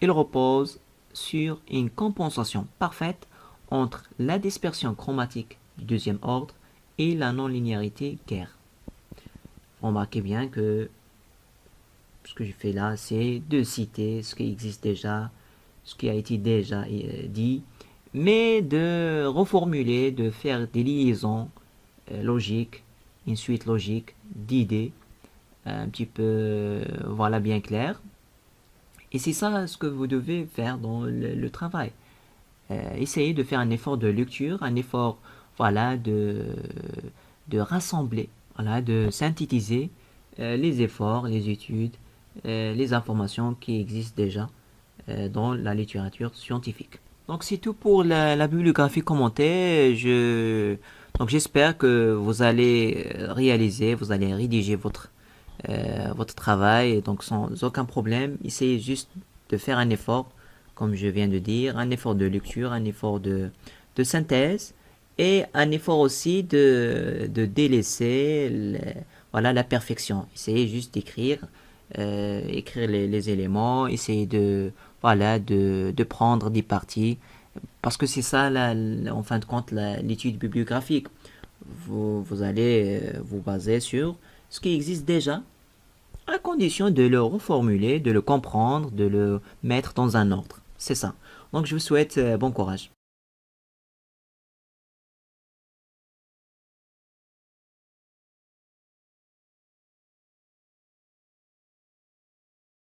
[SPEAKER 2] Ils reposent sur une compensation parfaite entre la dispersion chromatique du 2e ordre et la non-linéarité guère. Remarquez bien que ce que je fais là, c'est de citer ce qui existe déjà, ce qui a été déjà dit, mais de reformuler, de faire des liaisons logiques, une suite logique d'idées, un petit peu, voilà, bien clair. Et c'est ça ce que vous devez faire dans le travail. Essayez de faire un effort de lecture, un effort, voilà, de rassembler, voilà, de synthétiser les efforts, les études, les informations qui existent déjà dans la littérature scientifique. Donc c'est tout pour la bibliographie commentée. Donc j'espère que vous allez réaliser, vous allez rédiger votre travail, donc sans aucun problème. Essayez juste de faire un effort, comme je viens de dire, un effort de lecture, un effort de synthèse et un effort aussi de délaisser voilà, la perfection. Essayez juste d'écrire, écrire les éléments, essayez voilà, de prendre des parties, parce que c'est ça, en fin de compte, l'étude bibliographique. Vous allez vous baser sur ce qui existe déjà, à condition de le reformuler, de le comprendre, de le mettre dans un ordre. C'est ça. Donc je vous souhaite bon courage.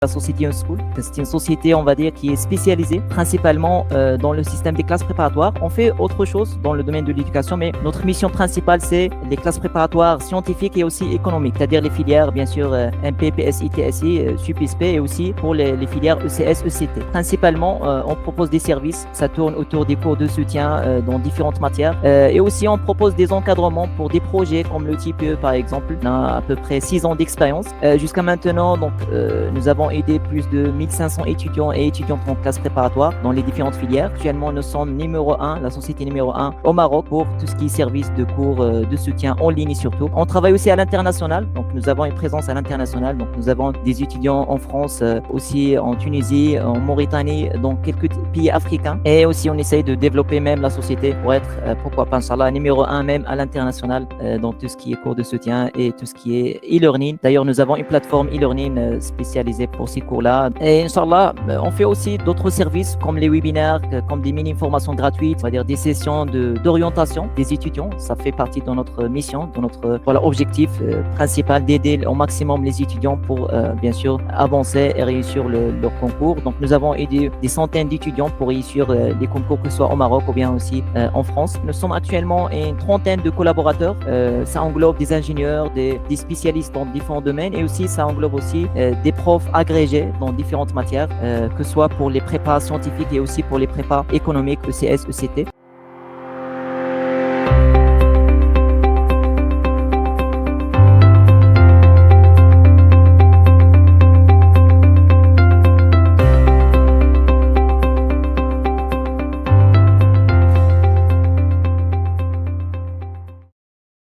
[SPEAKER 3] La société Unschool, c'est une société, on va dire, qui est spécialisée principalement dans le système des classes préparatoires. On fait autre chose dans le domaine de l'éducation, mais notre mission principale, c'est les classes préparatoires scientifiques et aussi économiques, c'est-à-dire les filières, bien sûr, MP, PSI, TSI, SUP/SP et aussi pour les filières ECS, ECT. Principalement, on propose des services, ça tourne autour des cours de soutien dans différentes matières et aussi on propose des encadrements pour des projets comme le TPE par exemple. On a à peu près 6 ans d'expérience. Jusqu'à maintenant, donc, nous avons aidé plus de 1500 étudiants et étudiantes en classe préparatoire dans les différentes filières. Actuellement, nous sommes numéro 1, la société numéro 1 au Maroc pour tout ce qui est service de cours de soutien en ligne surtout. On travaille aussi à l'international, donc nous avons une présence à l'international. Donc nous avons des étudiants en France, aussi en Tunisie, en Mauritanie, dans quelques pays africains. Et aussi on essaye de développer même la société pour être, pourquoi pas, Inch'Allah, numéro 1 même à l'international dans tout ce qui est cours de soutien et tout ce qui est e-learning. D'ailleurs, nous avons une plateforme e-learning spécialisée pour ces cours-là. Et Inch'Allah, on fait aussi d'autres services comme les webinaires, comme des mini-formations gratuites, on va dire des sessions d'orientation des étudiants. Ça fait partie de notre mission, de notre objectif principal d'aider au maximum les étudiants pour bien sûr avancer et réussir leur concours. Donc nous avons aidé des centaines d'étudiants pour réussir les concours, que ce soit au Maroc ou bien aussi en France. Nous sommes actuellement une trentaine de collaborateurs. Ça englobe des ingénieurs, des spécialistes dans différents domaines et aussi ça englobe aussi des profs agrégés dans différentes matières, que ce soit pour les prépas scientifiques et aussi pour les prépas économiques ECS, ECT.